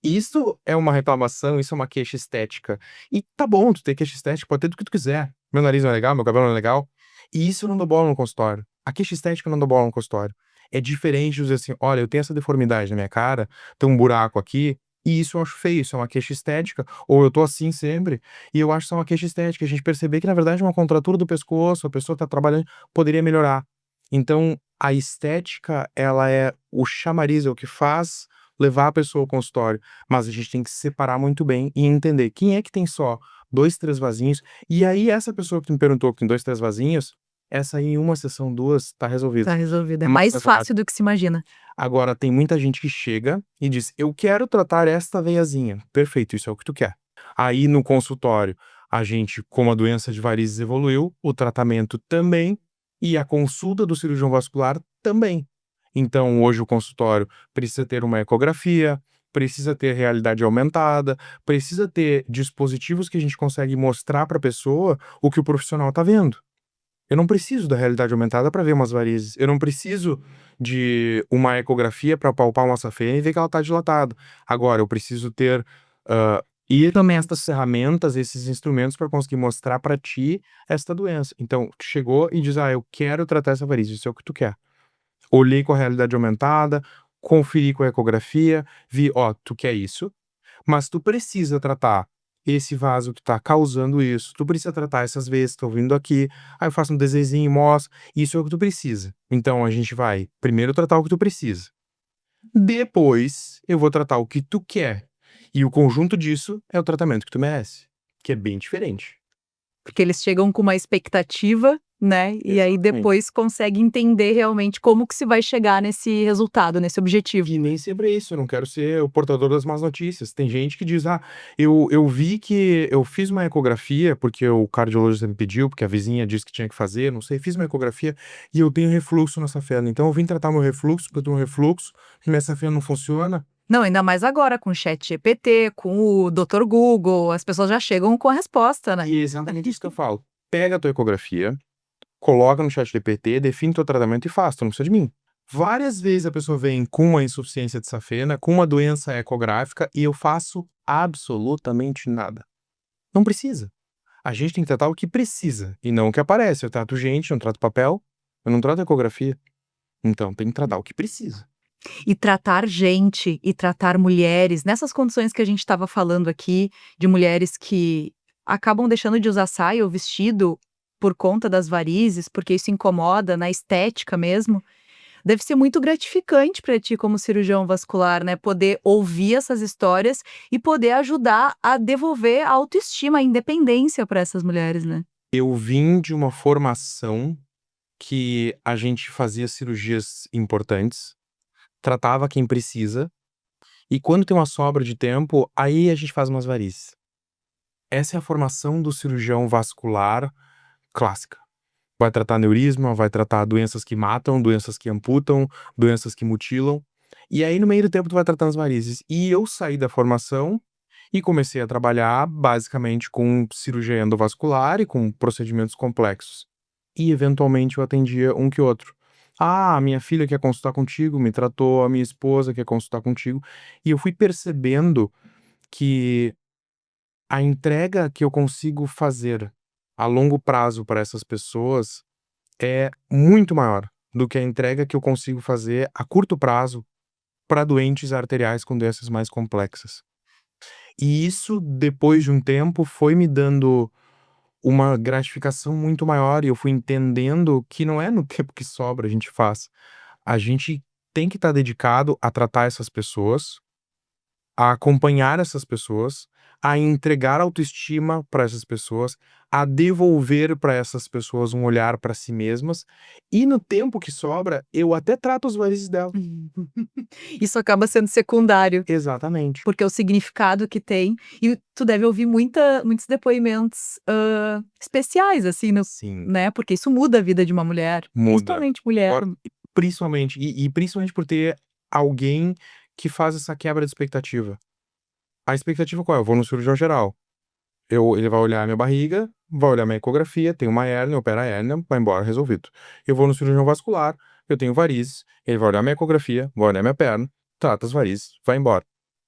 Isso é uma reclamação, isso é uma queixa estética. E tá bom tu ter queixa estética, pode ter do que tu quiser. Meu nariz não é legal, meu cabelo não é legal. E isso eu não dou bola no consultório. A queixa estética eu não dou bola no consultório. É diferente de dizer assim: "Olha, eu tenho essa deformidade na minha cara, tem um buraco aqui, e isso eu acho feio, isso é uma queixa estética", ou "eu tô assim sempre, e eu acho que isso é uma queixa estética", a gente perceber que na verdade é uma contratura do pescoço, a pessoa tá trabalhando, poderia melhorar. Então, a estética, ela é o chamariz, é o que faz levar a pessoa ao consultório, mas a gente tem que separar muito bem e entender quem é que tem só 2, 3 vasinhos, e aí essa pessoa que tu me perguntou que tem 2, 3 vasinhos, essa aí em uma sessão, 2, tá resolvido. Tá resolvido, é É mais mais rápido. fácil do que se imagina. Agora tem muita gente que chega e diz: "Eu quero tratar esta veiazinha". Perfeito, isso é o que tu quer. Aí no consultório, a gente, como a doença de varizes evoluiu, o tratamento também, e a consulta do cirurgião vascular também. Então hoje o consultório precisa ter uma ecografia, precisa ter realidade aumentada, precisa ter dispositivos que a gente consegue mostrar para a pessoa o que o profissional está vendo. Eu não preciso da realidade aumentada para ver umas varizes. Eu não preciso de uma ecografia para palpar uma safena e ver que ela está dilatada. Agora, eu preciso ter, ir estas Instrumentos. ferramentas, esses instrumentos para conseguir mostrar para ti esta doença. Então, tu chegou e diz: "Ah, eu quero tratar essa varize", isso é o que tu quer. Olhei com a realidade aumentada, conferi com a ecografia, vi: "Ó, tu quer isso, mas tu precisa tratar esse vaso que tá causando isso, tu precisa tratar essas vezes que estão vindo aqui, aí eu faço um desenhozinho e mostro, isso é o que tu precisa. Então a gente vai primeiro tratar o que tu precisa, depois eu vou tratar o que tu quer, e o conjunto disso é o tratamento que tu merece, que é bem diferente". Porque eles chegam com uma expectativa, né, e aí Exatamente. depois consegue entender realmente como que se vai chegar nesse resultado, nesse objetivo. E nem sempre é isso, eu não quero ser o portador das más notícias. Tem gente que diz: "Ah, eu vi que eu fiz uma ecografia, porque o cardiologista me pediu, porque a vizinha disse que tinha que fazer, não sei, fiz uma ecografia e eu tenho refluxo na safena. Então eu vim tratar meu refluxo, porque eu tenho um refluxo, e minha safena não funciona". Não, ainda mais agora com o ChatGPT, com o Doutor Google, as pessoas já chegam com a resposta, né. E é exatamente isso que eu falo. Pega a tua ecografia, coloca no ChatGPT, define teu tratamento e faz, tu não precisa de mim. Várias vezes a pessoa vem com uma insuficiência de safena, com uma doença ecográfica, e eu faço absolutamente nada. Não precisa. A gente tem que tratar o que precisa e não o que aparece. Eu trato gente, não trato papel, eu não trato ecografia. Então tem que tratar o que precisa. E tratar gente e tratar mulheres nessas condições que a gente estava falando aqui, de mulheres que acabam deixando de usar saia ou vestido por conta das varizes, porque isso incomoda na estética mesmo. Deve ser muito gratificante para ti como cirurgião vascular, né, poder ouvir essas histórias e poder ajudar a devolver a autoestima, a independência para essas mulheres, né. Eu vim de uma formação que a gente fazia cirurgias importantes, tratava quem precisa, e quando tem uma sobra de tempo, aí a gente faz umas varizes. Essa é a formação do cirurgião vascular clássica. Vai tratar aneurisma, vai tratar doenças que matam, doenças que amputam, doenças que mutilam. E aí, no meio do tempo, tu vai tratando as varizes. E eu saí da formação e comecei a trabalhar basicamente com cirurgia endovascular e com procedimentos complexos. E eventualmente eu atendia um que outro. Ah, minha filha quer consultar contigo, me tratou, a minha esposa quer consultar contigo. E eu fui percebendo que a entrega que eu consigo fazer a longo prazo para essas pessoas é muito maior do que a entrega que eu consigo fazer a curto prazo para doentes arteriais com doenças mais complexas. E isso, depois de um tempo, foi me dando uma gratificação muito maior e eu fui entendendo que não é no tempo que sobra a gente faz. A gente tem que estar dedicado a tratar essas pessoas, a acompanhar essas pessoas, a entregar autoestima para essas pessoas, a devolver para essas pessoas um olhar para si mesmas, e no tempo que sobra, eu até trato as varizes dela. Isso acaba sendo secundário. Exatamente. Porque o significado que tem e tu deve ouvir muitos depoimentos, especiais, assim, no Sim, né, porque isso muda a vida de uma mulher, muda. principalmente mulher. Agora principalmente principalmente por ter alguém que faz essa quebra de expectativa. A expectativa qual é? Eu vou no cirurgião geral, ele vai olhar a minha barriga, vai olhar minha ecografia, tem uma hérnia, opera a hérnia, vai embora, resolvido. Eu vou no cirurgião vascular, eu tenho varizes, ele vai olhar minha ecografia, vai olhar minha perna, trata as varizes, vai embora.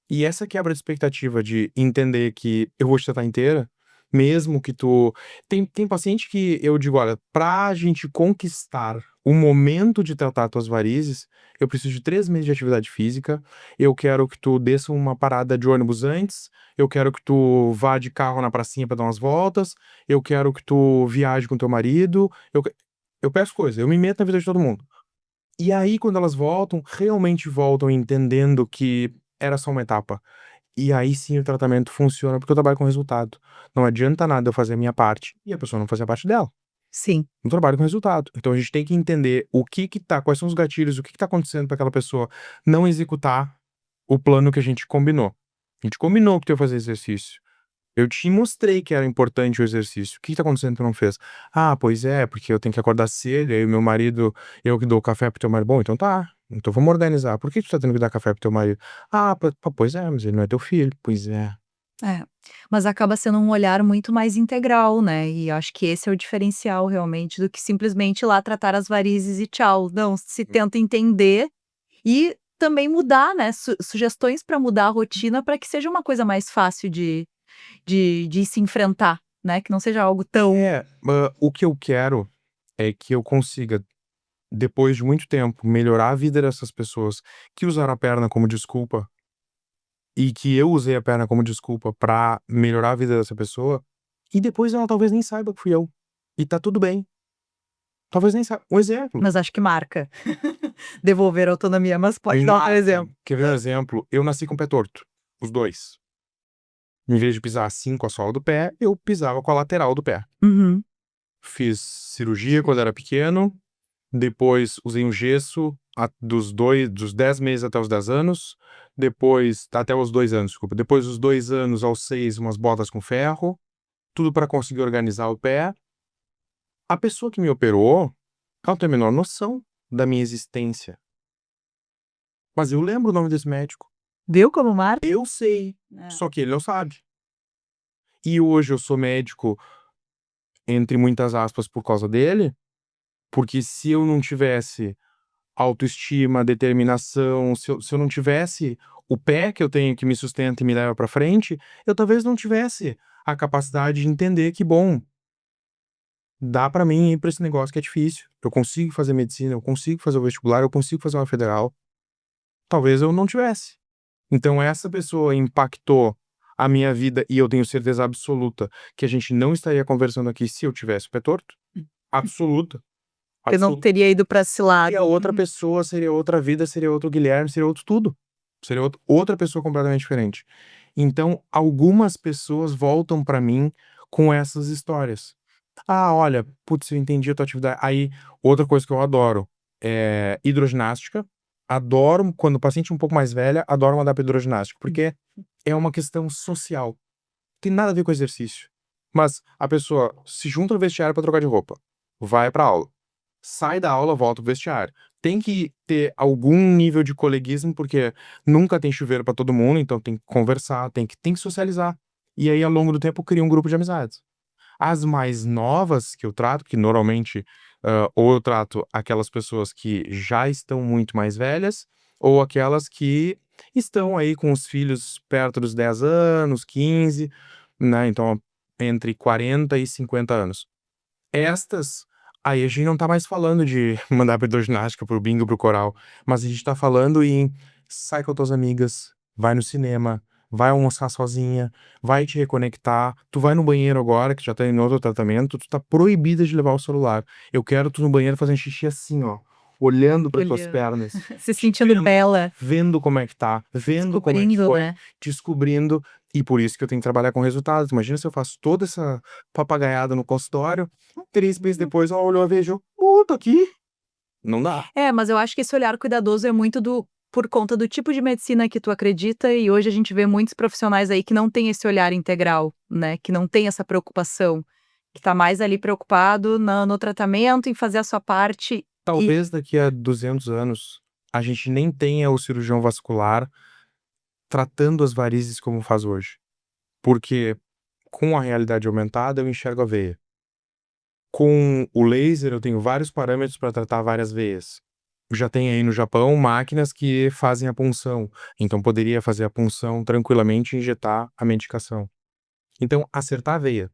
E essa quebra de expectativa de entender que eu vou te tratar inteira, Mesmo que tu tem paciente que eu digo: "Olha, pra gente conquistar o momento de tratar tuas varizes, eu preciso de 3 meses de atividade física, eu quero que tu desça uma parada de ônibus antes, eu quero que tu vá de carro na pracinha pra dar umas voltas, eu quero que tu viaje com teu marido", eu peço coisa, eu me meto na vida de todo mundo. E aí quando elas voltam, realmente voltam entendendo que era só uma etapa. E aí sim o tratamento funciona, porque eu trabalho com resultado. Não adianta nada eu fazer a minha parte e a pessoa não fazer a parte dela. Sim. Eu trabalho com resultado. Então a gente tem que entender o que que tá, quais são os gatilhos, o que que tá acontecendo para aquela pessoa não executar o plano que a gente combinou. A gente combinou que tu ia fazer exercício. Eu te mostrei que era importante o exercício. O que que tá acontecendo que tu não fez? Ah, pois é, porque eu tenho que acordar cedo, aí o meu marido, eu que dou café pro teu marido. Bom, então tá. Então vamos organizar. Por que tu tá tendo que dar café pro teu marido? Ah, pois é, mas ele não é teu filho. Pois é. É, mas acaba sendo um olhar muito mais integral, né, e acho que esse é o diferencial realmente do que simplesmente ir lá tratar as varizes e tchau. Não, se tenta entender e também mudar, né, sugestões para mudar a rotina para que seja uma coisa mais fácil de se enfrentar, né, que não seja algo tão É, o que eu quero é que eu consiga, depois de muito tempo, melhorar a vida dessas pessoas que usaram a perna como desculpa e que eu usei a perna como desculpa pra melhorar a vida dessa pessoa, e depois ela talvez nem saiba que fui eu. E tá tudo bem. Talvez nem saiba. Um exemplo. mas acho que marca. Devolver a autonomia, mas pode dar um Marca. exemplo. Quer ver um exemplo? Eu nasci com o pé torto. Os dois. Em vez de pisar assim com a sola do pé, eu pisava com a lateral do pé. Uhum. Fiz cirurgia quando era pequeno. Depois usei um gesso dos 10 meses até os 10 anos. Depois, até os 2 anos, desculpa. Depois dos 2 anos aos 6, umas botas com ferro. Tudo para conseguir organizar o pé. A pessoa que me operou, ela não tem a menor noção da minha existência. Mas eu lembro o nome desse médico. Viu como marca? Eu sei, É. só que ele não sabe. E hoje eu sou médico, entre muitas aspas, por causa dele, porque se eu não tivesse autoestima, determinação, se eu não tivesse o pé que eu tenho que me sustenta e me leva pra frente, eu talvez não tivesse a capacidade de entender que, bom, dá pra mim ir pra esse negócio que é difícil. Eu consigo fazer medicina, eu consigo fazer o vestibular, eu consigo fazer uma federal. Talvez eu não tivesse. Então essa pessoa impactou a minha vida e eu tenho certeza absoluta que a gente não estaria conversando aqui se eu tivesse o pé torto. Absoluta. Porque não Absoluta. teria ido para esse lado. Seria outra pessoa, seria outra vida, seria outro Guilherme, seria outro tudo. Seria outra pessoa completamente diferente. Então, algumas pessoas voltam pra mim com essas histórias. "Ah, olha, putz, eu entendi a tua atividade". Aí, outra coisa que eu adoro é hidroginástica. Adoro quando o paciente é um pouco mais velha, adoro mandar pra hidroginástica, porque é uma questão social. Tem nada a ver com exercício. Mas a pessoa se junta no vestiário pra trocar de roupa, vai pra aula, sai da aula, volta pro vestiário. Tem que ter algum nível de coleguismo, porque nunca tem chuveiro pra todo mundo, então tem que conversar, tem que socializar. E aí, ao longo do tempo, cria um grupo de amizades. As mais novas que eu trato, que normalmente, ou eu trato aquelas pessoas que já estão muito mais velhas, ou aquelas que estão aí com os filhos perto dos 10 anos, 15, né, então entre 40 e 50 anos. Estas, aí a gente não tá mais falando de mandar pra hidroginástica, para o bingo, para o coral, mas a gente tá falando em sai com as tuas amigas, vai no cinema, vai almoçar sozinha, vai te reconectar, tu vai no banheiro agora, que já tá em outro tratamento, tu tá proibida de levar o celular. Eu quero tu no banheiro fazendo xixi assim, ó, olhando para tuas Olhando. pernas, Se te sentindo vendo, bela, vendo como é que tá, vendo como é que descobrindo, foi, né. descobrindo, e por isso que eu tenho que trabalhar com resultados. Imagina se eu faço toda essa papagaiada no consultório, 3 meses depois ela olhou, vejo, tô aqui. Não dá. É, mas eu acho que esse olhar cuidadoso é muito do por conta do tipo de medicina que tu acredita e hoje a gente vê muitos profissionais aí que não têm esse olhar integral, né, que não tem essa preocupação, que tá mais ali preocupado no tratamento, em fazer a sua parte e Talvez daqui a 200 anos, a gente nem tenha o cirurgião vascular tratando as varizes como faz hoje. Porque com a realidade aumentada eu enxergo a veia. Com o laser eu tenho vários parâmetros para tratar várias veias. Já tem aí no Japão máquinas que fazem a punção, então poderia fazer a punção tranquilamente e injetar a medicação. Então, acertar a veia.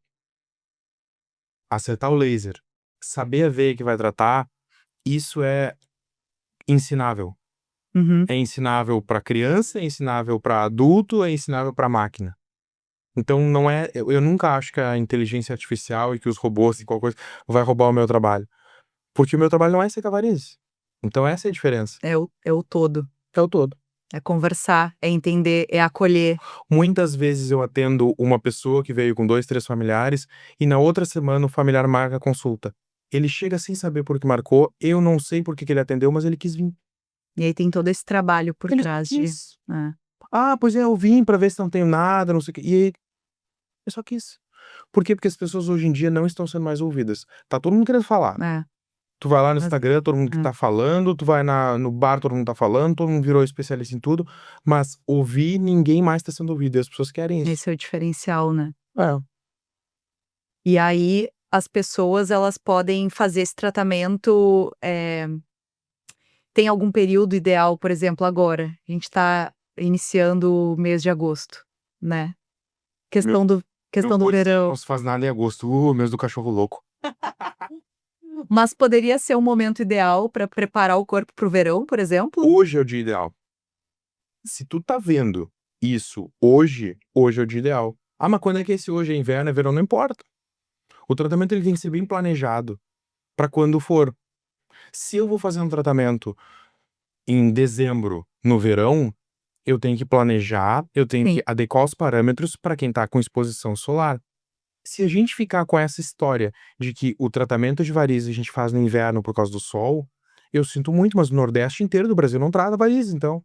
acertar o laser, saber a veia que vai tratar, isso é ensinável. Uhum. É ensinável para criança, é ensinável para adulto, é ensinável para máquina. Então não é, eu nunca acho que a inteligência artificial e que os robôs e qualquer coisa vai roubar o meu trabalho, porque o meu trabalho não é secar varizes. Então essa é a diferença. É o todo. É o todo. É conversar, é entender, é acolher. Muitas vezes eu atendo uma pessoa que veio com 2, 3 familiares e na outra semana o familiar marca a consulta. Ele chega sem saber por que marcou, eu não sei por que que ele atendeu, mas ele quis vir. E aí tem todo esse trabalho por Ele trás de quis. é. Ah, pois é, eu vim pra ver se não tenho nada, não sei o quê. E aí, eu só quis. Por quê? Porque as pessoas hoje em dia não estão sendo mais ouvidas. Tá todo mundo querendo falar. É, Tu vai lá no mas Instagram, todo mundo que é, tá falando, tu vai no bar, todo mundo tá falando, todo mundo virou especialista em tudo, mas ouvir, ninguém mais tá sendo ouvido, e as pessoas querem isso. esse é o diferencial, né. É. E aí as pessoas elas podem fazer esse tratamento, tem algum período ideal, por exemplo, agora, a gente tá iniciando o mês de agosto, né, Meu questão do meu questão do coicinho verão. não se faz nada em agosto, mês do cachorro louco. Mas poderia ser um momento ideal para preparar o corpo para o verão, por exemplo? Hoje é o dia ideal. Se tu tá vendo isso hoje, hoje é o dia ideal. Ah, mas quando é que esse hoje é inverno, é verão, não importa. O tratamento ele tem que ser bem planejado pra quando for. Se eu vou fazer um tratamento em dezembro, no verão, eu tenho que planejar, eu tenho Sim. que adequar os parâmetros para quem tá com exposição solar. Se a gente ficar com essa história de que o tratamento de varizes a gente faz no inverno por causa do sol, eu sinto muito, mas o Nordeste inteiro do Brasil não trata varizes, então.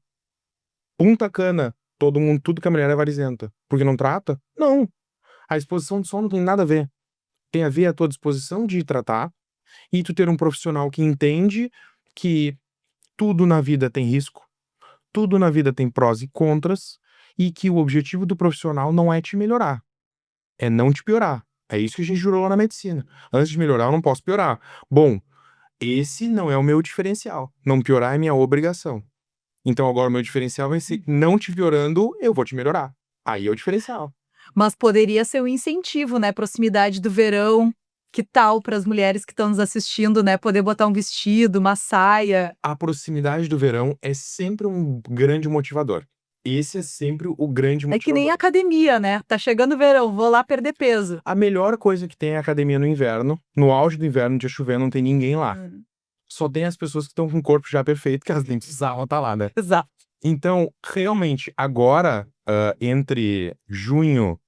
Punta Cana, todo mundo, tudo que a mulher é varizenta. Porque não trata? Não. A exposição do sol não tem nada a ver. Tem a ver a tua disposição de tratar e tu ter um profissional que entende que tudo na vida tem risco, tudo na vida tem prós e contras, e que o objetivo do profissional não é te melhorar, é não te piorar. É isso que a gente jurou lá na medicina. Antes de melhorar, eu não posso piorar. Bom, esse não é o meu diferencial. Não piorar é minha obrigação. Então agora o meu diferencial vai ser, não te piorando, eu vou te melhorar. Aí é o diferencial. Mas poderia ser um incentivo, né, proximidade do verão, que tal para as mulheres que estão nos assistindo, né, poder botar um vestido, uma saia. A proximidade do verão é sempre um grande motivador. Esse é sempre o grande É que nem motivador. academia, né, tá chegando o verão, vou lá perder peso. A melhor coisa que tem é a academia no inverno. No auge do inverno, dia chovendo, não tem ninguém lá. Só tem as pessoas que estão com o corpo já perfeito, que elas nem precisavam estar lá, né? Exato. Então, realmente, agora, entre junho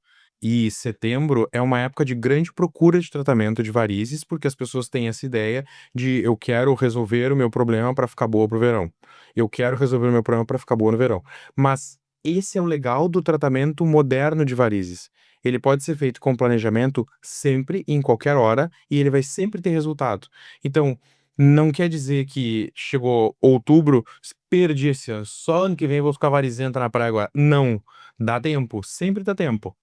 e setembro, é uma época de grande procura de tratamento de varizes, porque as pessoas têm essa ideia de eu quero resolver o meu problema para ficar boa pro verão. Eu quero resolver o meu problema para ficar boa no verão. Mas esse é o legal do tratamento moderno de varizes. Ele pode ser feito com planejamento sempre, em qualquer hora, e ele vai sempre ter resultado. Então, não quer dizer que chegou outubro, perdi esse ano, só ano que vem eu vou ficar varizenta na praia agora. Não, dá tempo, sempre dá tempo.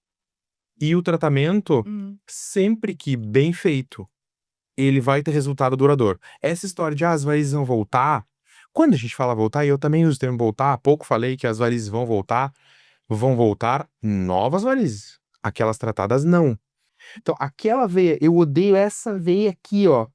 E o tratamento, Hum. sempre que bem feito, ele vai ter resultado duradouro. Essa história de as varizes vão voltar, quando a gente fala voltar, e eu também uso o termo voltar, há pouco falei que as varizes vão voltar novas varizes. Aquelas tratadas não. Então, aquela veia, eu odeio essa veia aqui, ó.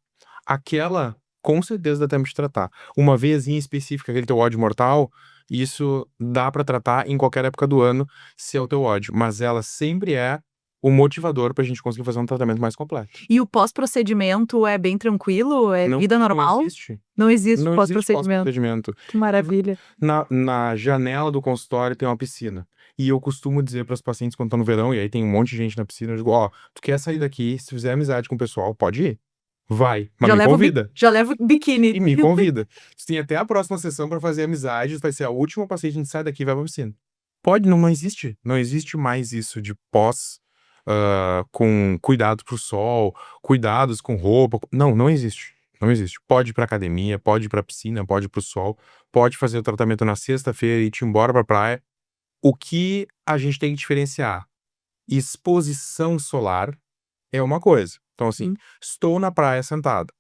Aquela, com certeza dá tempo de tratar. Uma veiazinha específica, aquele teu ódio mortal, isso dá pra tratar em qualquer época do ano, se é o teu ódio. Mas ela sempre é o motivador pra gente conseguir fazer um tratamento mais completo. E o pós-procedimento é bem tranquilo? É Não, vida não normal? existe. Não existe Não existe pós-procedimento. pós-procedimento. Que maravilha. Na janela do consultório tem uma piscina. E eu costumo dizer para os pacientes quando estão no verão, e aí tem um monte de gente na piscina, eu digo, ó, tu quer sair daqui, se tu fizer amizade com o pessoal, pode ir. Vai, mas Já me levo convida. já levo biquíni. E me convida. Tu tem até a próxima sessão pra fazer amizade, vai ser a última paciente, a gente sai daqui e vai pra piscina. Pode, não existe. Não existe mais isso de pós, com cuidado pro sol, cuidados com roupa. Não, não existe. Não existe. Pode ir pra academia, pode ir pra piscina, pode ir pro sol, pode fazer o tratamento na sexta-feira e ir embora pra praia. O que a gente tem que diferenciar? Exposição solar é uma coisa. Então, assim, estou na praia sentado.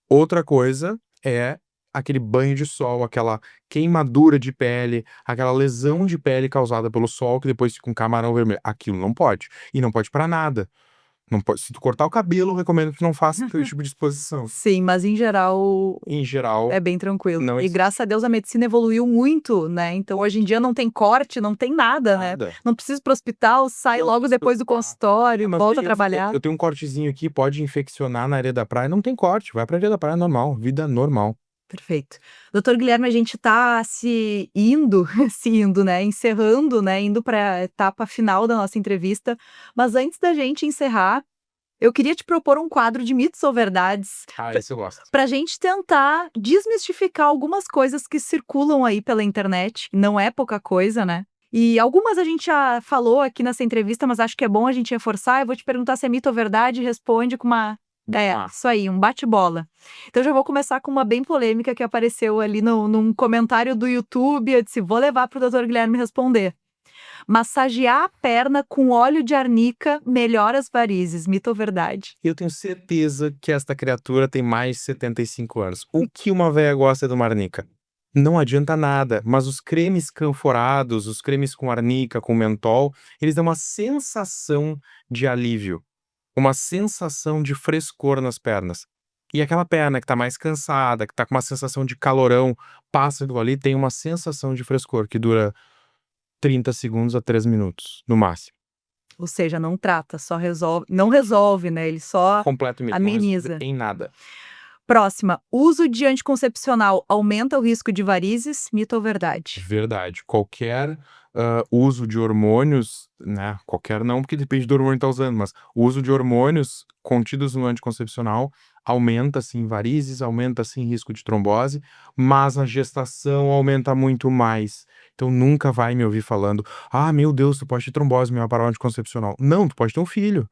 Outra coisa é aquele banho de sol, aquela queimadura de pele, aquela lesão de pele causada pelo sol que depois fica um camarão vermelho. Aquilo não pode. E não pode pra nada. Não pode, se tu cortar o cabelo, eu recomendo que não faça aquele tipo de exposição. Sim, mas em geral Em geral, é bem tranquilo. não E existe graças a Deus a medicina evoluiu muito, né, então hoje em dia não tem corte, não tem nada, né. nada. Não precisa ir para o hospital, sai Não logo precisa depois do preocupar. consultório, Mas volta a aí trabalhar. eu tenho um cortezinho aqui, pode infeccionar na areia da praia, não tem corte, vai pra areia da praia normal, vida normal. Perfeito. Doutor Guilherme, a gente tá se indo se indo, né, encerrando, né, indo para a etapa final da nossa entrevista, mas antes da gente encerrar, eu queria te propor um quadro de mitos ou verdades, Ah, esse eu gosto. para a gente tentar desmistificar algumas coisas que circulam aí pela internet, não é pouca coisa, né. E algumas a gente já falou aqui nessa entrevista, mas acho que é bom a gente reforçar. Eu vou te perguntar se é mito ou verdade, responde com uma Ah, isso aí, um bate-bola. Então já vou começar com uma bem polêmica que apareceu ali no num comentário do YouTube, eu disse: "Vou levar para o doutor Guilherme responder". Massagear a perna com óleo de arnica melhora as varizes, mito ou verdade? eu tenho certeza que esta criatura tem mais de 75 anos. O que uma véia gosta de uma arnica? Não adianta nada, mas os cremes canforados, os cremes com arnica, com mentol, eles dão uma sensação de alívio, uma sensação de frescor nas pernas. E aquela perna que tá mais cansada, que tá com uma sensação de calorão, passa aquilo ali, tem uma sensação de frescor que dura 30 segundos a 3 minutos, no máximo. Ou seja, não trata, só resolve não resolve, né, ele só Completo mito, não resolve ameniza. em nada. Próxima, uso de anticoncepcional aumenta o risco de varizes, mito ou verdade? Verdade. Qualquer, uso de hormônios, né, qualquer não, porque depende do hormônio que tá usando, mas o uso de hormônios contidos no anticoncepcional aumenta sim varizes, aumenta sim risco de trombose, mas a gestação aumenta muito mais. Então nunca vai me ouvir falando: "Ah, meu Deus, tu pode ter trombose, me vai parar o anticoncepcional". Não, tu pode ter um filho.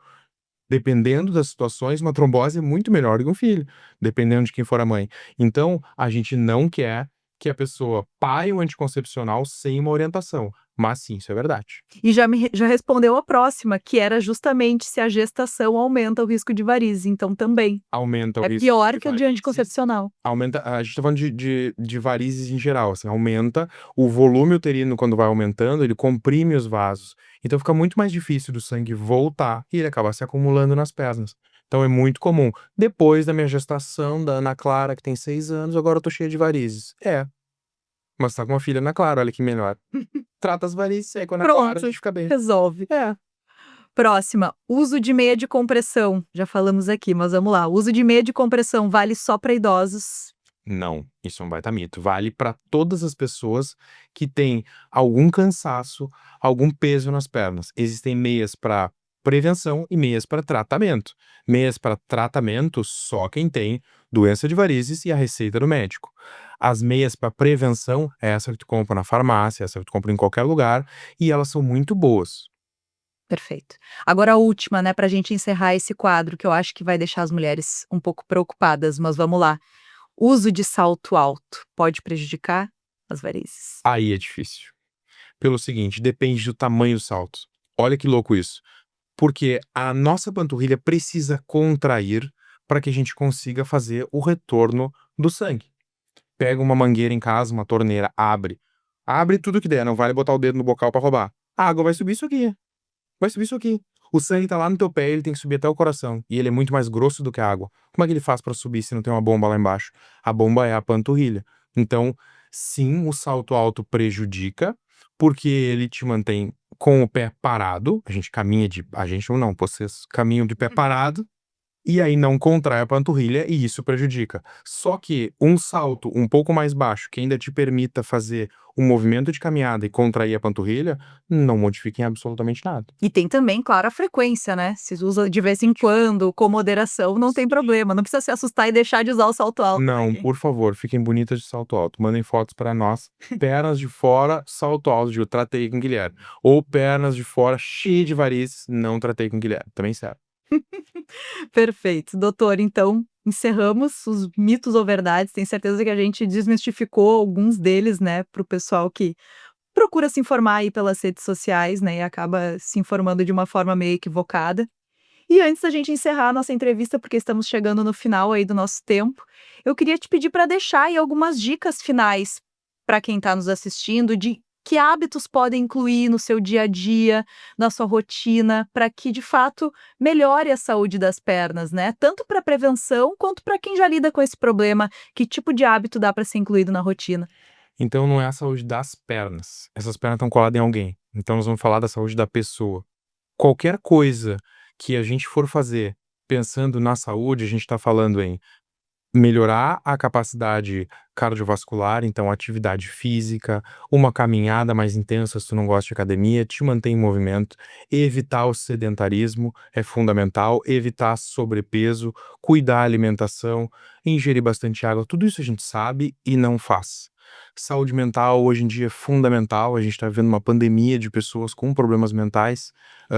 Dependendo das situações, uma trombose é muito melhor do que um filho, dependendo de quem for a mãe. Então, a gente não quer que a pessoa pare o anticoncepcional sem uma orientação, mas sim, isso é verdade. E já respondeu a próxima, que era justamente se a gestação aumenta o risco de varizes, então também. Aumenta o É risco pior de que o de varizes, anticoncepcional. aumenta, a gente tá falando de varizes em geral, assim, aumenta o volume uterino quando vai aumentando, ele comprime os vasos. Então fica muito mais difícil do sangue voltar e ele acaba se acumulando nas pernas. Então é muito comum. Depois da minha gestação, da Ana Clara, que tem 6 anos, agora eu tô cheia de varizes. É, mas tá com uma filha Ana Clara, olha que melhor. Trata as varizes, aí com a Ana Clara a Pronto, gente fica bem. resolve. É. Próxima, uso de meia de compressão. Já falamos aqui, mas vamos lá. Uso de meia de compressão vale só para idosos? Não, isso é um baita mito. Vale para todas as pessoas que têm algum cansaço, algum peso nas pernas. Existem meias para prevenção e meias para tratamento. Meias para tratamento, só quem tem doença de varizes e a receita do médico. As meias para prevenção, é essa que tu compra na farmácia, essa que tu compra em qualquer lugar, e elas são muito boas. Perfeito. Agora a última, né, para a gente encerrar esse quadro, que eu acho que vai deixar as mulheres um pouco preocupadas, mas vamos lá. Uso de salto alto pode prejudicar as varizes? Aí é difícil. Pelo seguinte, depende do tamanho do salto. Olha que louco isso. Porque a nossa panturrilha precisa contrair para que a gente consiga fazer o retorno do sangue. Pega uma mangueira em casa, uma torneira, abre. Abre tudo que der, não vale botar o dedo no bocal para roubar. A água vai subir isso aqui. Vai subir isso aqui. O sangue tá lá no teu pé, ele tem que subir até o coração. E ele é muito mais grosso do que a água. Como é que ele faz para subir se não tem uma bomba lá embaixo? A bomba é a panturrilha. Então, sim, o salto alto prejudica, porque ele te mantém com o pé parado. A gente caminha de. A gente ou não, vocês caminham de pé parado. E aí não contrai a panturrilha e isso prejudica. Só que um salto um pouco mais baixo, que ainda te permita fazer um movimento de caminhada e contrair a panturrilha, não modifica em absolutamente nada. E tem também, claro, a frequência, né? Se usa de vez em quando, com moderação, não tem problema. Não precisa se assustar e deixar de usar o salto alto, né? Não, por favor, fiquem bonitas de salto alto. Mandem fotos para nós. Pernas de fora, salto alto, eu tratei com o Guilherme. Ou pernas de fora, cheia de varizes, não tratei com o Guilherme. Também serve. Perfeito. Doutor, então encerramos os mitos ou verdades. Tenho certeza que a gente desmistificou alguns deles, né, para o pessoal que procura se informar aí pelas redes sociais, né, e acaba se informando de uma forma meio equivocada. E antes da gente encerrar a nossa entrevista, porque estamos chegando no final aí do nosso tempo, eu queria te pedir para deixar aí algumas dicas finais para quem está nos assistindo de Que hábitos podem incluir no seu dia a dia, na sua rotina, para que de fato melhore a saúde das pernas, né? Tanto para prevenção quanto para quem já lida com esse problema. Que tipo de hábito dá para ser incluído na rotina? Então não é a saúde das pernas. Essas pernas estão coladas em alguém. Então nós vamos falar da saúde da pessoa. Qualquer coisa que a gente for fazer pensando na saúde, a gente está falando em melhorar a capacidade cardiovascular, então atividade física, uma caminhada mais intensa se tu não gosta de academia, te manter em movimento, evitar o sedentarismo é fundamental, evitar sobrepeso, cuidar da alimentação, ingerir bastante água, tudo isso a gente sabe e não faz. Saúde mental hoje em dia é fundamental, a gente está vendo uma pandemia de pessoas com problemas mentais,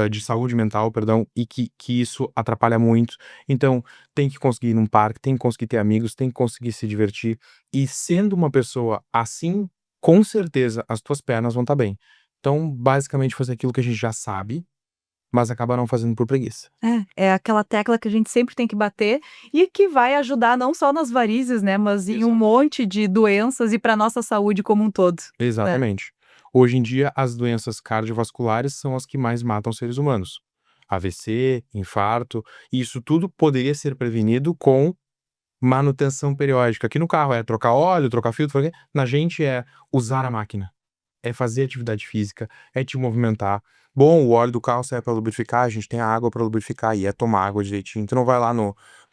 de saúde mental, perdão, e que isso atrapalha muito. Então, tem que conseguir ir num parque, tem que conseguir ter amigos, tem que conseguir se divertir. E sendo uma pessoa assim, com certeza as tuas pernas vão estar bem. Então, basicamente, fazer aquilo que a gente já sabe, mas acaba não fazendo por preguiça. É aquela tecla que a gente sempre tem que bater e que vai ajudar não só nas varizes, né, mas em um Exato. monte de doenças e para nossa saúde como um todo, né. Exatamente. Hoje em dia, as doenças cardiovasculares são as que mais matam seres humanos. AVC, infarto, e isso tudo poderia ser prevenido com manutenção periódica. Aqui no carro é trocar óleo, trocar filtro, na gente é usar a máquina. É fazer atividade física, é te movimentar. Bom, o óleo do carro serve para lubrificar, a gente tem a água para lubrificar e é tomar água direitinho. Tu não vai lá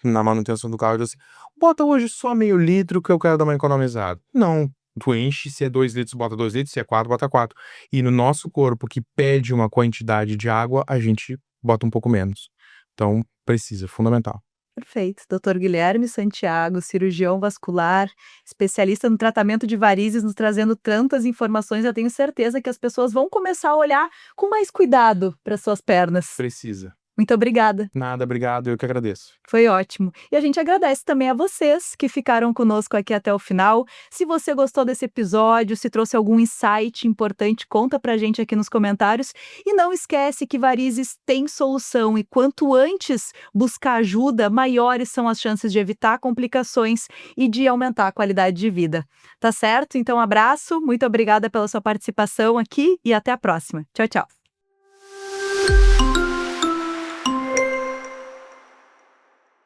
na manutenção do carro e diz assim: bota hoje só meio litro que eu quero dar uma economizada. Não. Tu enche, se é 2 litros, bota 2 litros, se é 4, bota 4. E no nosso corpo, que pede uma quantidade de água, a gente bota um pouco menos. Então, precisa, fundamental. Perfeito. Doutor Guilherme Santiago, cirurgião vascular, especialista no tratamento de varizes, nos trazendo tantas informações. Eu tenho certeza que as pessoas vão começar a olhar com mais cuidado para suas pernas. Precisa. Muito obrigada. Nada, obrigado, eu que agradeço. Foi ótimo. E a gente agradece também a vocês que ficaram conosco aqui até o final. Se você gostou desse episódio, se trouxe algum insight importante, conta pra gente aqui nos comentários. E não esquece que varizes têm solução e quanto antes buscar ajuda, maiores são as chances de evitar complicações e de aumentar a qualidade de vida. Tá certo? Então, abraço, muito obrigada pela sua participação aqui e até a próxima. Tchau, tchau.